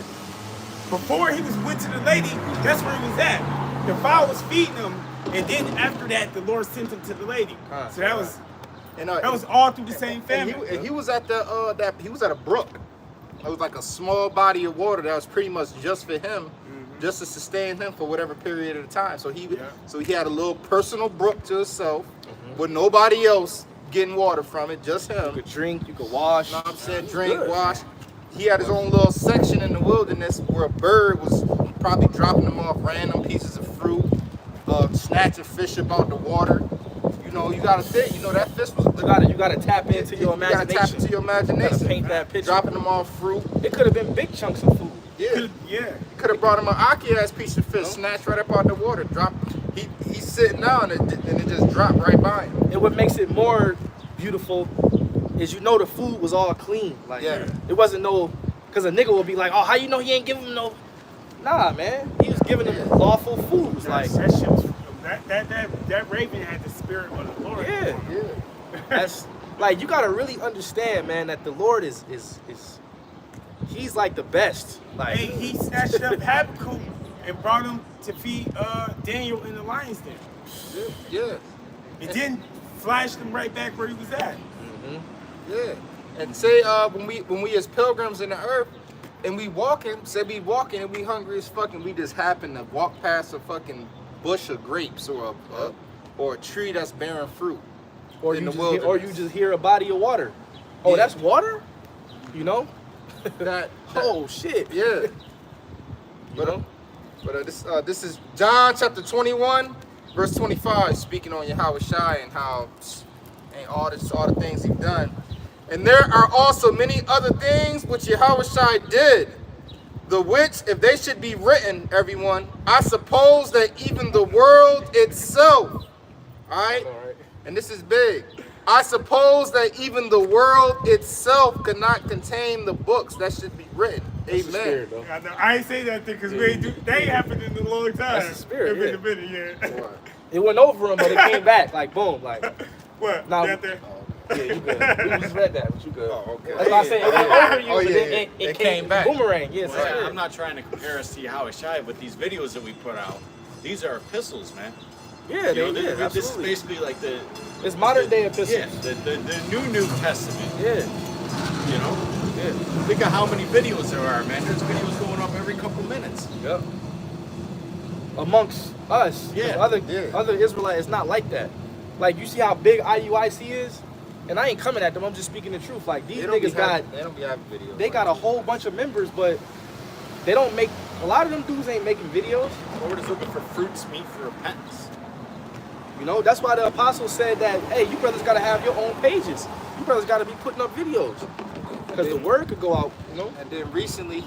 Before he went to the lady, that's where he was at. The fowl was feeding him, and then after that, the Lord sent him to the lady. So that was all through the same family. And he was at he was at a brook. It was like a small body of water that was pretty much just for him, just to sustain him for whatever period of time. So he had a little personal brook to himself, with nobody else getting water from it, just him. You could drink, you could wash. You know what I'm saying? Drink, Good. wash. He had his own little section in the wilderness where a bird was probably dropping him off random pieces of fruit, snatching fish up out the water. You know, you gotta think. You know that fish was. You gotta tap into your imagination. You gotta tap into your imagination. You gotta paint that picture. Dropping them off fruit. It could have been big chunks of food. Yeah. Yeah. Could have brought him an Aki-ass piece of fish, snatched right up out the water. He's sitting down and it just dropped right by him. And what makes it more beautiful is the food was all clean. Like it wasn't because a nigga would be like, oh, how you know he ain't giving him no? Nah, man, he was giving them lawful foods. Like That shit was, that raven had the spirit of the Lord. yeah. That's like you gotta really understand, man, that the Lord is he's like the best. Like He snatched up Habakkuk and brought him to feed Daniel in the lion's den. Yeah. And then flashed him right back where he was at. Yeah. And say when we as pilgrims in the earth and we walking and we hungry as fuck and we just happen to walk past a fucking bush of grapes or a tree that's bearing fruit. or in you the just hear a body of water. Oh, Yeah. that's water? You know? That Oh shit. yeah. You know? But this is John chapter 21, verse 25, speaking on Yahushua and all the things he's done. And there are also many other things which Yahushua did, the which, if they should be written, everyone, I suppose that even the world itself, all right, and this is big, I suppose that even the world itself could not contain the books that should be written. That's the Amen. spirit, though. I ain't say that thing because we ain't do. They ain't happened in a long time. That's the spirit, It's been yeah. a minute, yeah. It went over him, but it came back. Like, boom. Like, What? Nah, That there? yeah, you good. We just read that, but you good. Oh, okay. That's what I said. It went over you, Oh, but yeah, then yeah. it came back. Boomerang. Yes, Well, sir. I'm not trying to compare us to Yahushua, but these videos that we put out, these are epistles, man. Yeah, You know, they, yeah, this is absolutely. basically like the It's modern day epistles. yeah, the New Testament. Yeah. You know, Yeah. think of how many videos there are, man. There's videos going up every couple minutes. Yep. Amongst us, 'cause Yeah, other Israelites, it's not like that. Like, you see how big IUIC is, and I ain't coming at them. I'm just speaking the truth. Like, these They don't be niggas got having- they don't be having videos. they got a whole bunch of members, but they don't make. A lot of them dudes ain't making videos. The Lord is looking for fruits meet for repentance. You know, that's why the apostles said that, hey, you brothers got to have your own pages. You brothers got to be putting up videos. Because the word could go out, you know? And then recently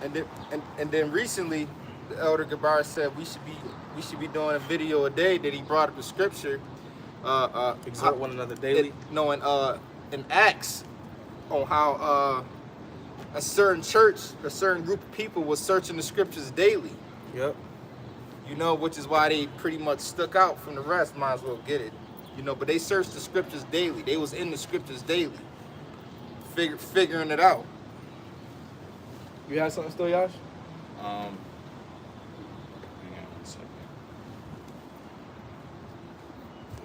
and then recently the Elder Gabar said we should be doing a video a day. That he brought up the scripture. Exhort one another daily. In Acts on how a certain church, a certain group of people was searching the scriptures daily. Yep. You know, which is why they pretty much stuck out from the rest. Might as well get it. You know, but they searched the scriptures daily. They was in the scriptures daily, figuring it out. You have something still, Yash? Hang on one second.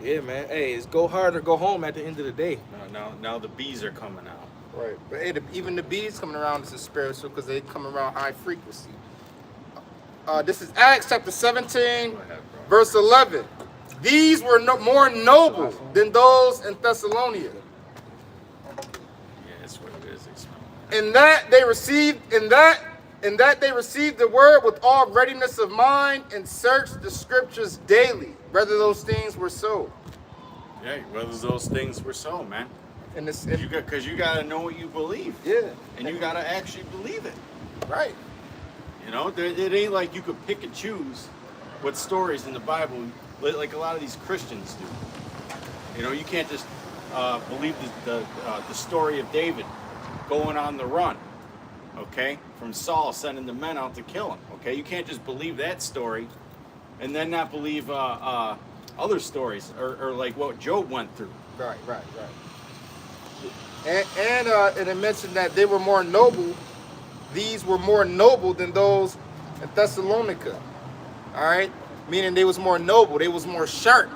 Yeah, man. Hey, it's go hard or go home at the end of the day. Now the bees are coming out. Right. But hey, even the bees coming around is spiritual because they come around high frequency. This is Acts chapter 17, Go ahead, bro. verse 11. These were more noble than those in Thessalonica, Yeah, that's what it is. in that they received the word with all readiness of mind and searched the scriptures daily, whether those things were so. Yeah, whether those things were so, man. And this, Because you gotta know what you believe. yeah, And you gotta actually believe it. right. You know, it ain't like you could pick and choose what stories in the Bible, like a lot of these Christians do. You know, you can't just believe the story of David going on the run, okay, from Saul sending the men out to kill him. Okay, you can't just believe that story and then not believe other stories or like what Job went through. Right. And it mentioned that they were more noble. These were more noble than those in Thessalonica. All right, meaning they was more noble. They was more sharp.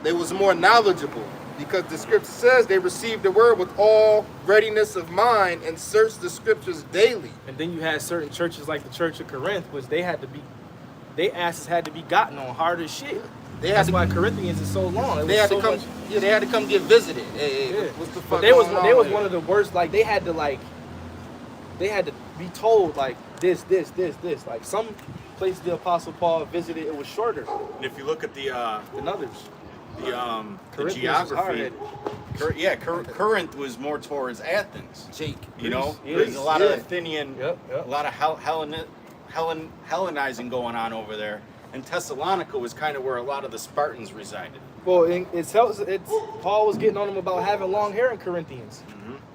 They was more knowledgeable because the scripture says they received the word with all readiness of mind and searched the scriptures daily. And then you had certain churches like the Church of Corinth, which they asses had to be gotten on hard as shit. That's why Corinthians is so long. They had to come. Yeah, they had to come get visited. Hey, Yeah. what's the fuck But they was going they on was here? one of the worst. Like they had to be told like this. Like some places the Apostle Paul visited, it was shorter And if you look at the than others. the Corinthians was geography, Corinth was more towards Athens. Jake. You know, Greece, there's a lot of yeah. Athenian, Yep. a lot of Hellenizing going on over there. And Thessalonica was kind of where a lot of the Spartans resided. Well, it's Paul was getting on them about having long hair in Corinthians.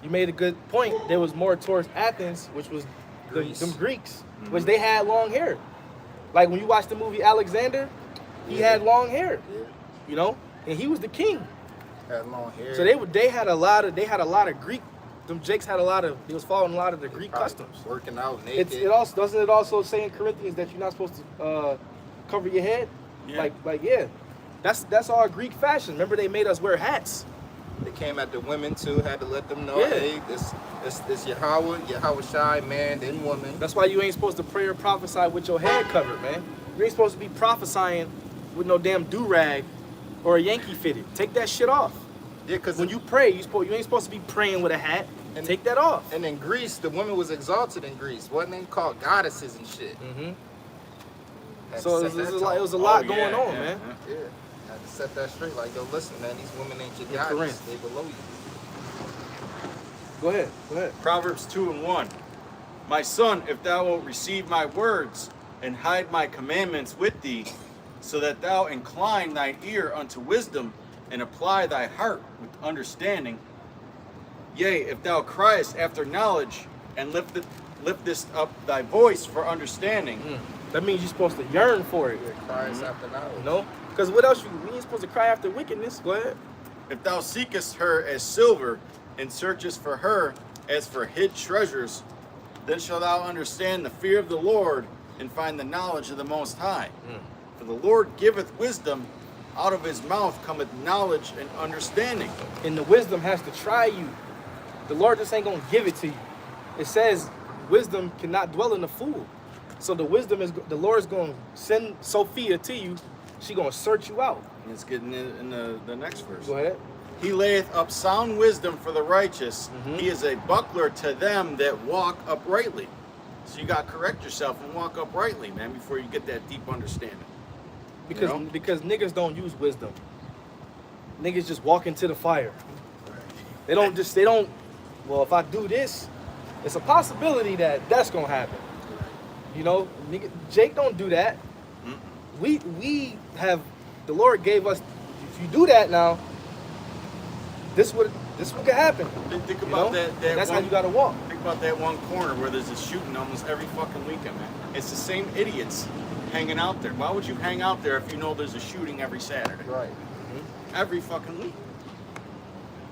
You made a good point. There was more towards Athens, which was them Greeks, which they had long hair. Like when you watch the movie Alexander, he had long hair. You know, and he was the king. Had long hair. So they had a lot of Greek. Them Jakes had they was following a lot of the Greek Probably customs. working out naked. Doesn't it also say in Corinthians that you're not supposed to cover your head? Yeah. Like yeah. That's all Greek fashion. Remember they made us wear hats. They came at the women too. Had to let them know, Yeah. hey, this Yahweh Shai, man, then woman. That's why you ain't supposed to pray or prophesy with your head covered, man. You ain't supposed to be prophesying with no damn do-rag or a Yankee fitted. Take that shit off. Yeah, because When you pray, you ain't supposed to be praying with a hat. And- Take that off. and in Greece, the women was exalted in Greece. Wasn't they called goddesses and shit? Mm-hmm. Had So to it set was that a tone. lot Oh, going yeah, on, yeah, man. yeah. Yeah. had to set that straight. Like, yo, listen, man, these women ain't your Yeah, guys. Corinth. They below you. Go ahead. Proverbs 2:1. My son, if thou wilt receive my words and hide my commandments with thee, so that thou incline thine ear unto wisdom and apply thy heart with understanding. Yea, if thou criest after knowledge and liftest up thy voice for understanding. That means you're supposed to yearn for it. Cries after knowledge. You know? Because what else we ain't supposed to cry after wickedness. Go ahead. If thou seekest her as silver and searchest for her as for hid treasures, then shalt thou understand the fear of the Lord and find the knowledge of the Most High. For the Lord giveth wisdom, out of his mouth cometh knowledge and understanding. And the wisdom has to try you. The Lord just ain't going to give it to you. It says wisdom cannot dwell in a fool. So the Lord's going to send Sophia to you. She going to search you out. And it's getting in the next verse. Go ahead. He layeth up sound wisdom for the righteous. He is a buckler to them that walk uprightly. So you got to correct yourself and walk uprightly, man, before you get that deep understanding. Because niggas don't use wisdom. Niggas just walk into the fire. They don't, well, if I do this, it's a possibility that that's going to happen. You know, nigga, Jake don't do that. We have, the Lord gave us, if you do that now, this would could happen. Think You about know? that That's how one, you got to walk. Think about that one corner where there's a shooting almost every fucking weekend, man. It's the same idiots hanging out there. Why would you hang out there if you know there's a shooting every Saturday? Right. Every fucking week.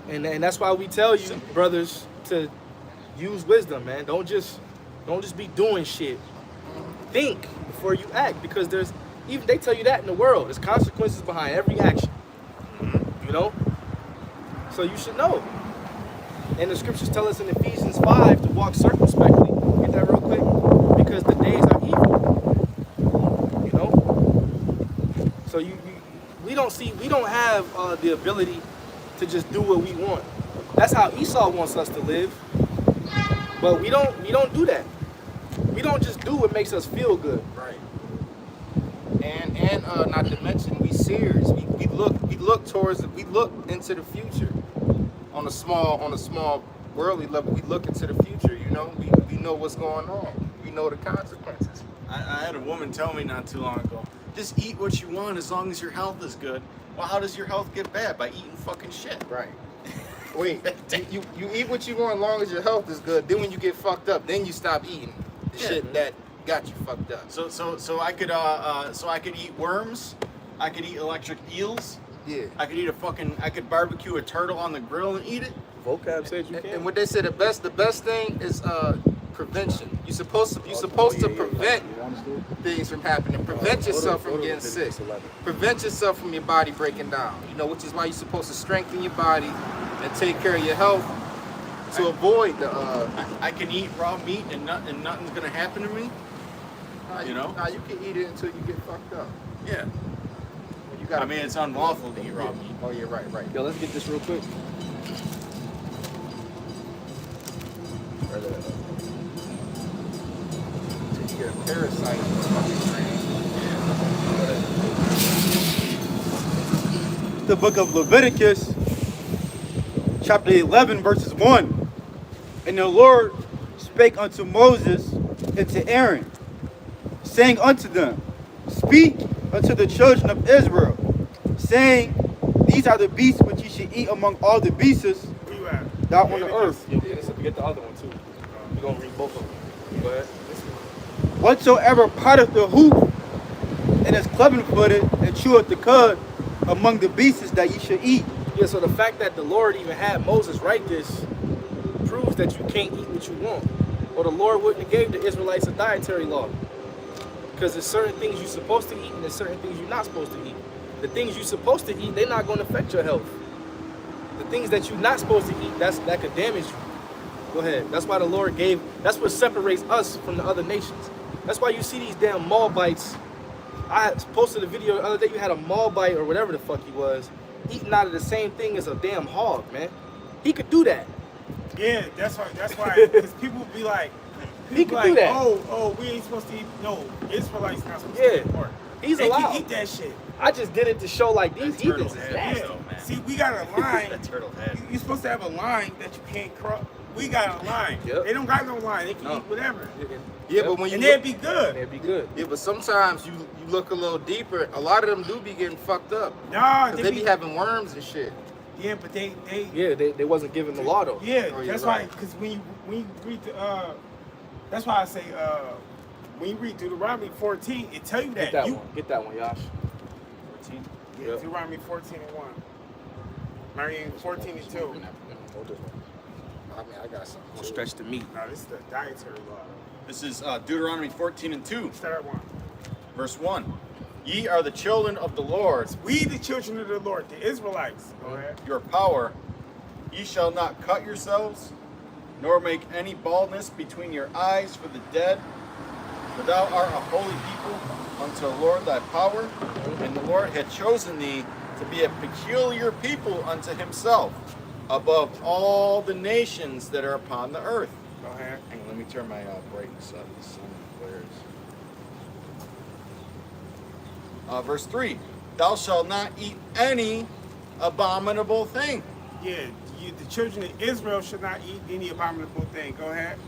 And that's why we tell you, brothers, to use wisdom, man. Don't just be doing shit. Think before you act, because they tell you that in the world. There's consequences behind every action. You know? So you should know. And the scriptures tell us in Ephesians 5 to walk circumspectly. Get that real quick? Because the days are evil. You know? So we don't have the ability to just do what we want. That's how Esau wants us to live. But we don't do that. We don't just do what makes us feel good. Right. And not to mention, we serious. We look into the future. On a small worldly level, we look into the future. You know, we know what's going on. We know the consequences. I had a woman tell me not too long ago, just eat what you want as long as your health is good. Well, how does your health get bad? By eating fucking shit. Right. Wait, you eat what you want as long as your health is good. Then when you get fucked up, then you stop eating the shit that got you fucked up. So I could eat worms. I could eat electric eels. Yeah. I could barbecue a turtle on the grill and eat it. Vocab said you And can. what they say the best thing is prevention. You're supposed to prevent things from happening. Prevent yourself from getting sick. Prevent yourself from your body breaking down. You know, which is why you're supposed to strengthen your body and take care of your health to avoid the. I can eat raw meat and nothing's gonna happen to me. You know? Nah, you can eat it until you get fucked up. Yeah. You gotta, I mean, it's unlawful to eat raw meat. Oh yeah, right. Yo, let's get this real quick. Until you get a parasite in the fucking brain. The book of Leviticus, chapter 11, verses 1. And the Lord spake unto Moses and to Aaron, saying unto them, Speak unto the children of Israel, saying, These are the beasts which ye should eat among all the beasts that on the earth. Yeah, get the other one too. We're gonna read both of them. Go ahead. Whatsoever parteth the hoof and is cleven-footed and cheweth the cud among the beasts that ye should eat. Yeah, so the fact that the Lord even had Moses write this proves that you can't eat what you want. Or the Lord wouldn't have gave the Israelites a dietary law. Because there's certain things you're supposed to eat and there's certain things you're not supposed to eat. The things you're supposed to eat, they're not going to affect your health. The things that you're not supposed to eat, that could damage you. Go ahead. That's why the Lord gave, that's what separates us from the other nations. That's why you see these damn Moabites. I posted a video the other day, you had a Moabite or whatever the fuck he was, eating out of the same thing as a damn hog, man. He could do that. Yeah, that's why, because people be like, He could do that. Oh, we ain't supposed to eat, no, Israelites not supposed to eat pork. He's they allowed. can eat that shit. I just did it to show like these That turtle heathens is head, nasty. though, man. See, we got a line. That turtle head. You're supposed to have a line that you can't cross. We got a line. Yep. They don't got no line. They can No. eat whatever. Yeah, but when you And look, they'd be good. It'd be good. yeah, but sometimes you look a little deeper. A lot of them do be getting fucked up. Nah, Cause they be having worms and shit. Yeah, but they Yeah, they wasn't given the law though. yeah. Oh, you're That's right. why, because when you read the that's why I say when you read Deuteronomy 14, it tell you that. Get that you, one. Get that one, Yash. 14. Yeah, Yep. Deuteronomy 14 and 1. Marion 14 and 2. Hold this one. I mean, I got something. We'll stretch the meat. No, this is the dietary law. This is Deuteronomy 14 and 2, Start at 1. verse 1. Ye are the children of the Lord, We the children of the Lord, the Israelites. Go ahead. your power. Ye shall not cut yourselves, nor make any baldness between your eyes for the dead. For thou art a holy people unto the Lord thy power, and the Lord had chosen thee to be a peculiar people unto himself, above all the nations that are upon the earth. Go ahead. Hang on, let me turn my brightness up. The sun glares. Verse 3. Thou shalt not eat any abominable thing. Yeah, the children of Israel should not eat any abominable thing. Go ahead.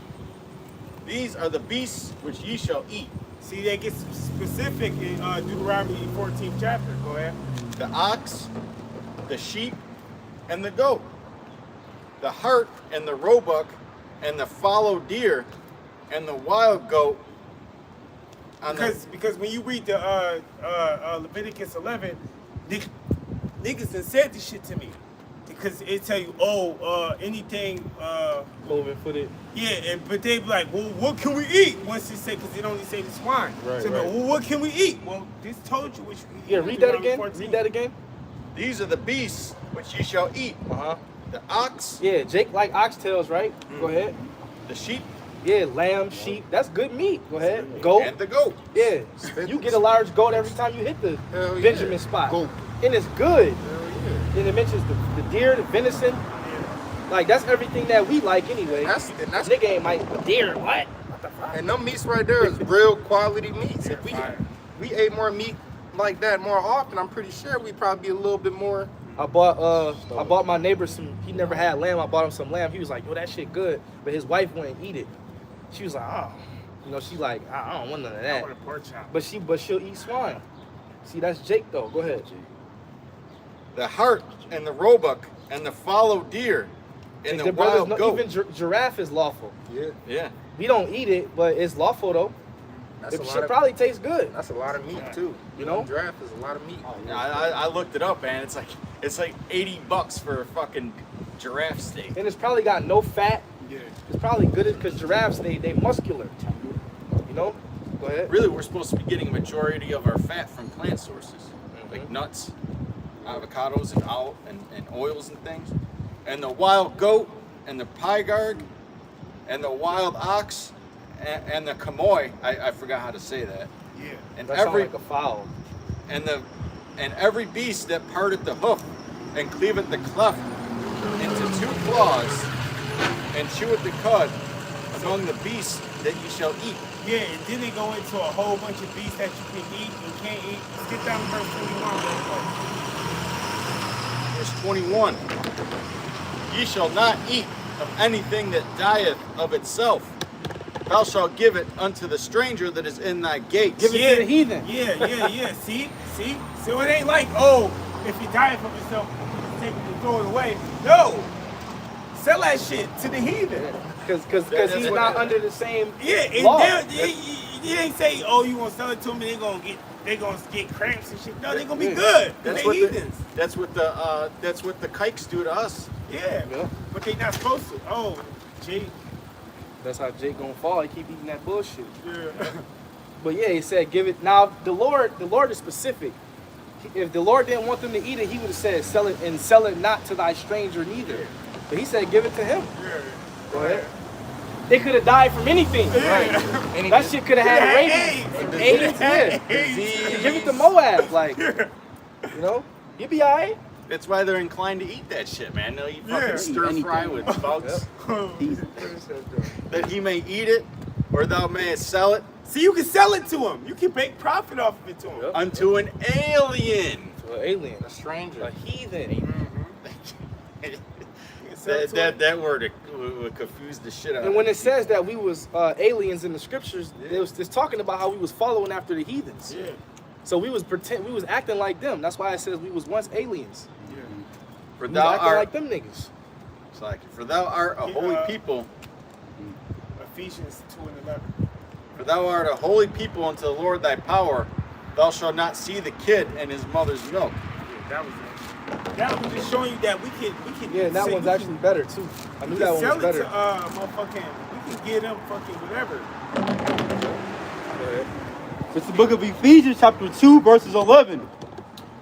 These are the beasts which ye shall eat. See, they get specific in Deuteronomy 14th chapter. Go ahead. The ox, the sheep, and the goat. The hart and the roebuck, and the fallow deer, and the wild goat. Because when you read the Leviticus 11, niggas done said this shit to me. Because it tell you, anything, Cloven footed. yeah, but they be like, well, what can we eat? Once it say, because it only say the swine. Right, So, right. well, what can we eat? Well, this told you which we eat. Yeah, in read that Deuteronomy again. 14. Read that again. These are the beasts which ye shall eat. Uh-huh. The ox, Yeah, Jake like oxtails, right? Go ahead. the sheep, Yeah, lamb, sheep. That's good meat. Go ahead. Goat. and the goat. Yeah. You get a large goat every time you hit the Hell yeah. Benjamin spot. Goat. And it's good. Hell yeah. And it mentions the deer, the venison. Like, that's everything that we like anyway. That's Nigga ain't like, deer, what? What the fuck? and them meats right there is real quality meats. If we ate more meat like that more often, I'm pretty sure we'd probably be a little bit more. I bought my neighbor some, he never had lamb. I bought him some lamb. He was like, yo, that shit good. But his wife wouldn't eat it. She was like, oh. You know, she like, I don't want none of I that. want a pork chop. But she'll eat swine. See, that's Jake though. Go ahead. The hart and the roebuck, and the fallow deer, and the brothers wild know goat. even giraffe is lawful. Yeah, Yeah. We don't eat it, but it's lawful though. that's It a shit lot of. probably tastes good. That's a lot of meat too. You know? Giraffe is a lot of meat. I looked it up, man. It's like $80 for a fucking giraffe steak. And it's probably got no fat. Yeah. It's probably good because giraffes they muscular. You know? Go ahead. Really, we're supposed to be getting a majority of our fat from plant sources, like nuts, avocados, and oils and things. And the wild goat, and the pygarg, and the wild ox, and the chamois. I forgot how to say that. Yeah. And That sound every like a fowl. and every beast that parteth the hoof and cleaveth the cleft into two claws and cheweth the cud among the beasts that ye shall eat. Yeah, and then they go into a whole bunch of beasts that you can eat and can't eat. Let's get down to verse 21 real quick. Verse 21. Ye shall not eat of anything that dieth of itself. Thou shalt give it unto the stranger that is in thy gates. Give it to the heathen. Yeah. See? So it ain't like, oh, if he died from himself, take it and throw it away. No. Sell that shit to the heathen. Because That's he's what- not under the same Yeah, and law. you ain't say, oh, you gonna sell it to them and they gonna get cramps and shit. No, they gonna be good. That's They what heathens. that's what the kikes do to us. Yeah. Yeah. But they not supposed to. Oh, gee. That's how Jake gonna fall. He keep eating that bullshit. Yeah. But yeah, he said, give it. Now, the Lord is specific. If the Lord didn't want them to eat it, he would have said, sell it not to thy stranger neither. But he said, give it to him. Go ahead. They could have died from anything. Yeah. That shit could have had rabies. AIDS, yeah. AIDS. Give it to Moab, like, you know, you'll be all right. That's why they're inclined to eat that shit, man. They'll eat Yeah. fucking stir fry with bugs. Oh, That he may eat it, or thou mayest sell it, See, you can sell it to them. You can make profit off of it to them. Yep. Unto an alien. To an alien, A stranger. a heathen. That word would confuse the shit out And of when me. it says that we was aliens in the scriptures, it's talking about how we was following after the heathens. Yeah. So we was acting like them. That's why it says we was once aliens. Yeah. For We was thou acting art, like them niggas. it's like, for thou art a holy people. Ephesians 2:11. For thou art a holy people unto the Lord thy power. Thou shalt not see the kid and his mother's milk. Yeah, that was it. That was just showing you that we can. Yeah, that say one's we actually better too. I knew can that one sell was it better. to motherfucking. We can get them fucking whatever. Go ahead. It's the book of Ephesians, chapter 2, verses 11.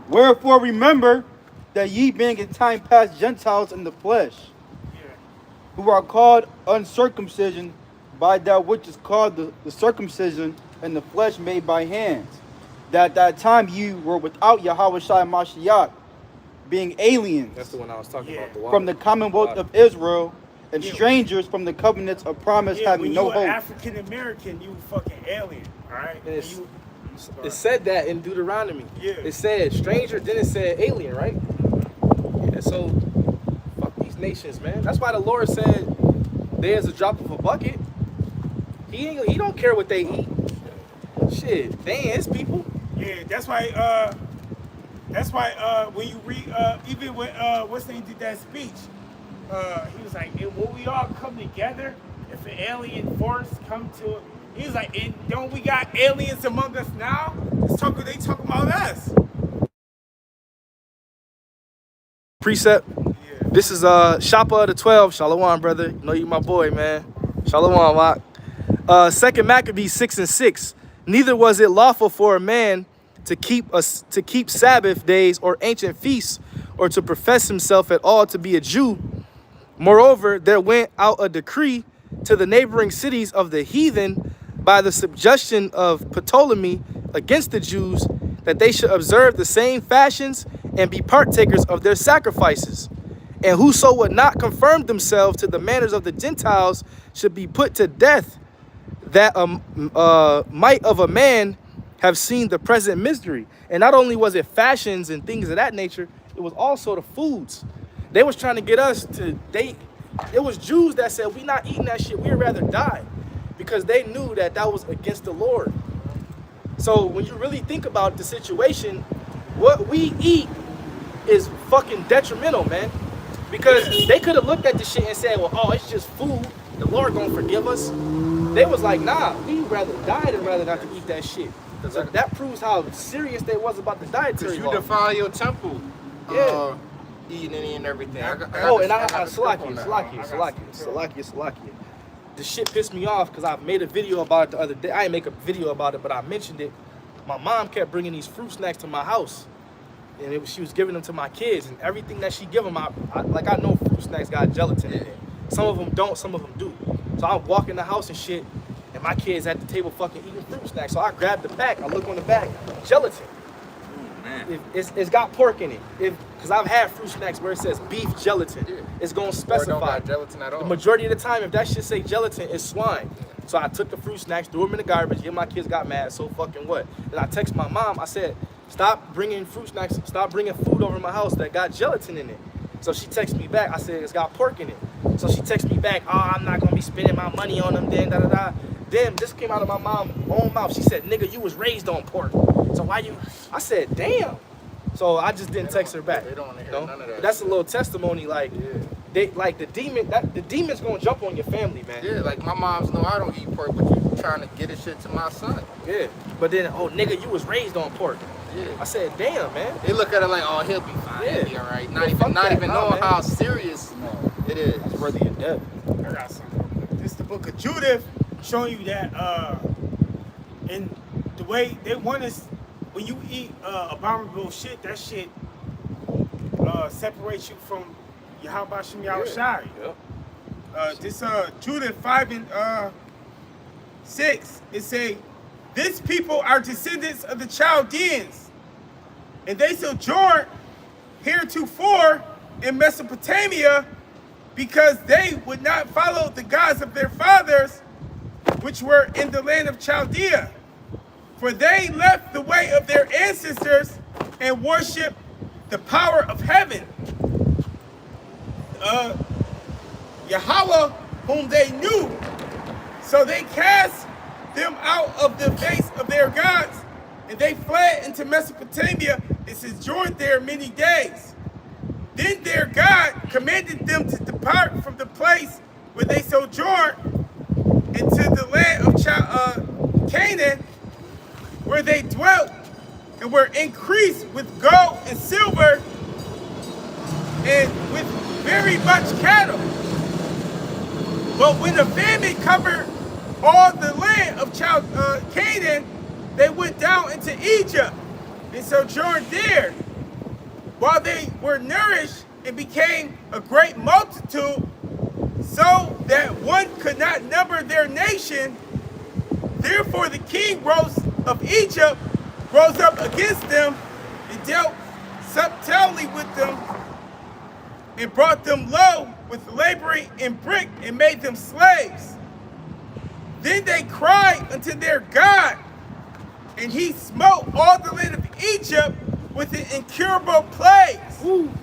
Wherefore remember that ye being in time past Gentiles in the flesh, Yeah. who are called uncircumcision by that which is called the circumcision in the flesh made by hands, that at that time you were without Yahweh Shai Mashiach, being aliens That's the one I was talking Yeah. about. The water. from the commonwealth of Israel and strangers from the covenants of promise, Yeah, having when no you hope. African American, you fucking alien. All right. And it's- When you- It said that in Deuteronomy. Yeah. It said stranger, then it said alien, right? Yeah, so fuck these nations, man. That's why the Lord said there's a drop of a bucket. He don't care what they eat. Shit, they ain't his people. Yeah, that's why. When you read, even when what's name did that speech, he was like, "And when we all come together, if an alien force come to," he was like, "And don't we got aliens among us now? They talking about us." Precept. Yeah. This is Shoppa of the 12. Shalom, brother. You know you my boy, man. Shalom, Wak. 2 Maccabees 6:6. Neither was it lawful for a man to keep Sabbath days or ancient feasts, or to profess himself at all to be a Jew. Moreover, there went out a decree to the neighboring cities of the heathen by the suggestion of Ptolemy against the Jews, that they should observe the same fashions and be partakers of their sacrifices. And whoso would not conform themselves to the manners of the Gentiles should be put to death, that might of a man have seen the present misery. And not only was it fashions and things of that nature, it was also the foods. They was trying to get us to date. It was Jews that said, we not eating that shit, we'd rather die, because they knew that that was against the Lord. So when you really think about the situation, what we eat is fucking detrimental, man. Because they could have looked at the shit and said, well, oh, it's just food, the Lord gonna forgive us. They was like, nah, we'd rather die than rather not to eat that shit. So that proves how serious they was about the dietary Because you law. defile your temple. Yeah. Eating any and everything. Salakia. The shit pissed me off because I made a video about it the other day. I didn't make a video about it, but I mentioned it. My mom kept bringing these fruit snacks to my house, and she was giving them to my kids, and everything that she give them, I know fruit snacks got gelatin in it. Some of them don't, some of them do. So I walk in the house and shit, and my kids at the table fucking eating fruit snacks. So I grabbed the pack, I look on the back, gelatin. It's got pork in it. Because I've had fruit snacks where it says beef gelatin. Yeah. It's gonna Or don't specify. got gelatin at all. The majority of the time, if that shit say gelatin, it's swine. So I took the fruit snacks, threw them in the garbage. Yeah, my kids got mad. So fucking what? Then I text my mom. I said, stop bringing fruit snacks. Stop bringing food over to my house that got gelatin in it. So she texted me back. I said, it's got pork in it. So she texted me back. Oh, I'm not gonna be spending my money on them. Then da da da. Then this came out of my mom's own mouth. She said, nigga, you was raised on pork. So why you? I said, damn. So I just didn't text her back. They don't wanna hear you know? none of that That's a shit. little testimony, like they like the demon's gonna jump on your family, man. Yeah, like my mom's know I don't eat pork, but you trying to get this shit to my son. Yeah. But then, oh nigga, you was raised on pork. Yeah. I said, damn, man. They look at it like, oh, he'll be fine. Yeah. He'll be all right. Yeah, Not fuck that. even Nah, knowing man. how serious it is. It's worthy of death. I got something. This is the book of Judith, showing you that and the way they want us, when you eat abominable shit, that shit separates you from Yahweh Shem Yahushai. Yep. This Judith 5 and 6, it say, this people are descendants of the Chaldeans, and they sojourned heretofore in Mesopotamia, because they would not follow the gods of their fathers, which were in the land of Chaldea. For they left the way of their ancestors and worshiped the power of heaven. Yahweh, whom they knew. So they cast them out of the face of their gods, and they fled into Mesopotamia and sojourned there many days. Then their God commanded them to depart from the place where they sojourned into the land of Canaan, where they dwelt and were increased with gold and silver and with very much cattle. But when the famine covered all the land of Canaan, they went down into Egypt and sojourned there. While they were nourished and became a great multitude, so that one could not number their nation, therefore the king of Egypt rose up against them and dealt subtly with them and brought them low with laboring in brick and made them slaves. Then they cried unto their God, and he smote all the land of Egypt with an incurable plague.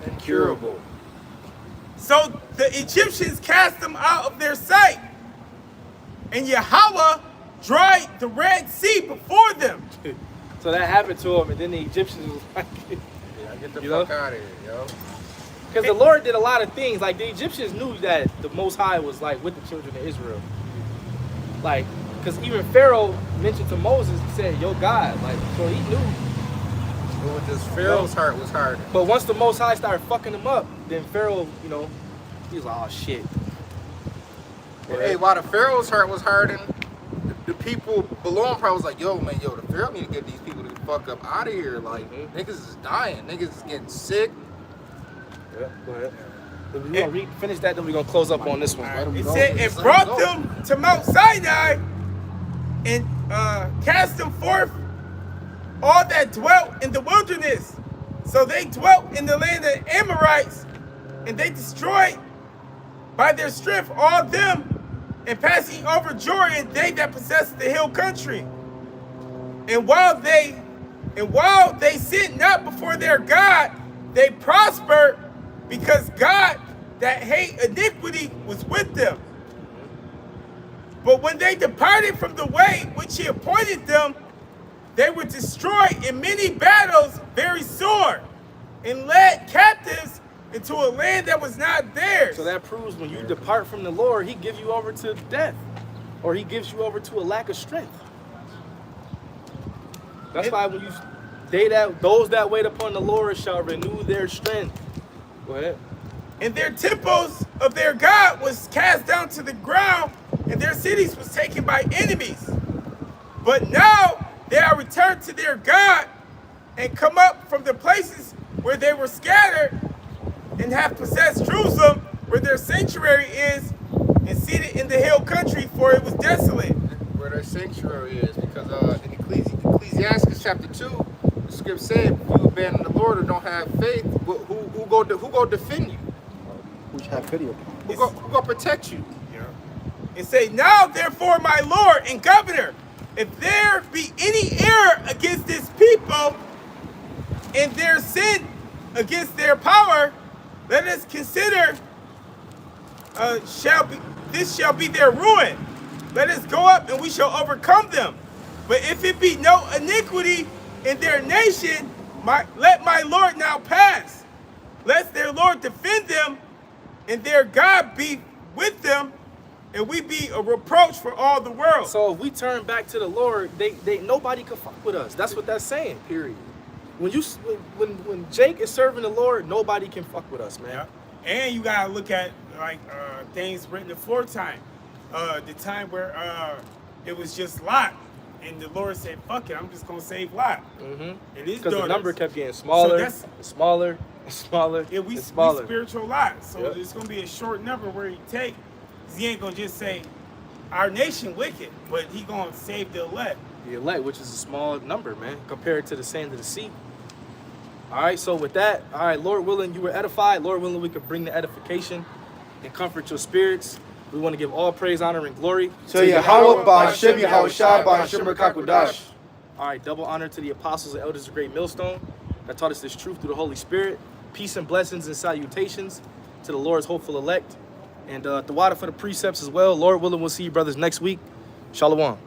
Incurable. So the Egyptians cast them out of their sight, and Yahweh dried the Red Sea before them. So that happened to him, and then the Egyptians was like, Yeah, get the You fuck know? out of here, yo. because the Lord did a lot of things. Like the Egyptians knew that the Most High was like with the children of Israel. Like, because even Pharaoh mentioned to Moses, he said, "Yo, God," like, so he knew. But with this Pharaoh's heart was hardened. But once the Most High started fucking him up, then Pharaoh, you know, he was like, "Oh shit." And hey, while the Pharaoh's heart was hardened, the people below him probably was like, yo, man, the Pharaoh need to get these people the fuck up out of here. Like, niggas is dying. Niggas is getting sick. Yeah, go ahead. We're gonna finish that, then we're gonna close up on this one. It said, and brought them to Mount Sinai and cast them forth all that dwelt in the wilderness. So they dwelt in the land of the Amorites, and they destroyed by their strength all them, and passing over Jordan, they that possessed the hill country. And while they sinned not before their God, they prospered, because God that hate iniquity was with them. But when they departed from the way which he appointed them, they were destroyed in many battles very sore, and led captives into a land that was not theirs. So that proves when you depart from the Lord, he gives you over to death, or he gives you over to a lack of strength. That's why when those that wait upon the Lord shall renew their strength. Go ahead. And their temples of their God was cast down to the ground, and their cities was taken by enemies. But now they are returned to their God, and come up from the places where they were scattered, and have possessed Jerusalem, where their sanctuary is, and seated in the hill country, for it was desolate. Where their sanctuary is, because in Ecclesiastes chapter 2, the script said, if you abandon the Lord or don't have faith, who go defend you? Who shall have pity upon Who go protect you? And say, now therefore, my Lord and governor, if there be any error against this people, and their sin against their power, let us consider this shall be their ruin. Let us go up and we shall overcome them. But if it be no iniquity in their nation, let my Lord now pass. Let their Lord defend them, and their God be with them, and we be a reproach for all the world. So if we turn back to the Lord, they nobody can fuck with us. That's what that's saying. Period. When Jake is serving the Lord, nobody can fuck with us, man. Yeah. And you gotta look at like things written aforetime. The time where it was just Lot, and the Lord said, "Fuck it, I'm just gonna save Lot." Mm-hmm. And his Because the daughters. number kept getting smaller, that's- and smaller, and smaller, Yeah, we and smaller. spiritual Lot, so Yep. it's gonna be a short number where he take. 'Cause he ain't gonna just say, "Our nation wicked," but he gonna save the elect. The elect, which is a small number, man, compared to the sand of the sea. All right, so with that, all right, Lord willing, you were edified. Lord willing, we could bring the edification and comfort your spirits. We want to give all praise, honor, and glory So Yahweh Ba'Shem Yahushua Ba'Shem Rakakwadash. All right, double honor to the apostles and elders of Great Millstone that taught us this truth through the Holy Spirit. Peace and blessings and salutations to the Lord's hopeful elect. And the water for the precepts as well. Lord willing, we'll see you brothers next week. Shalom.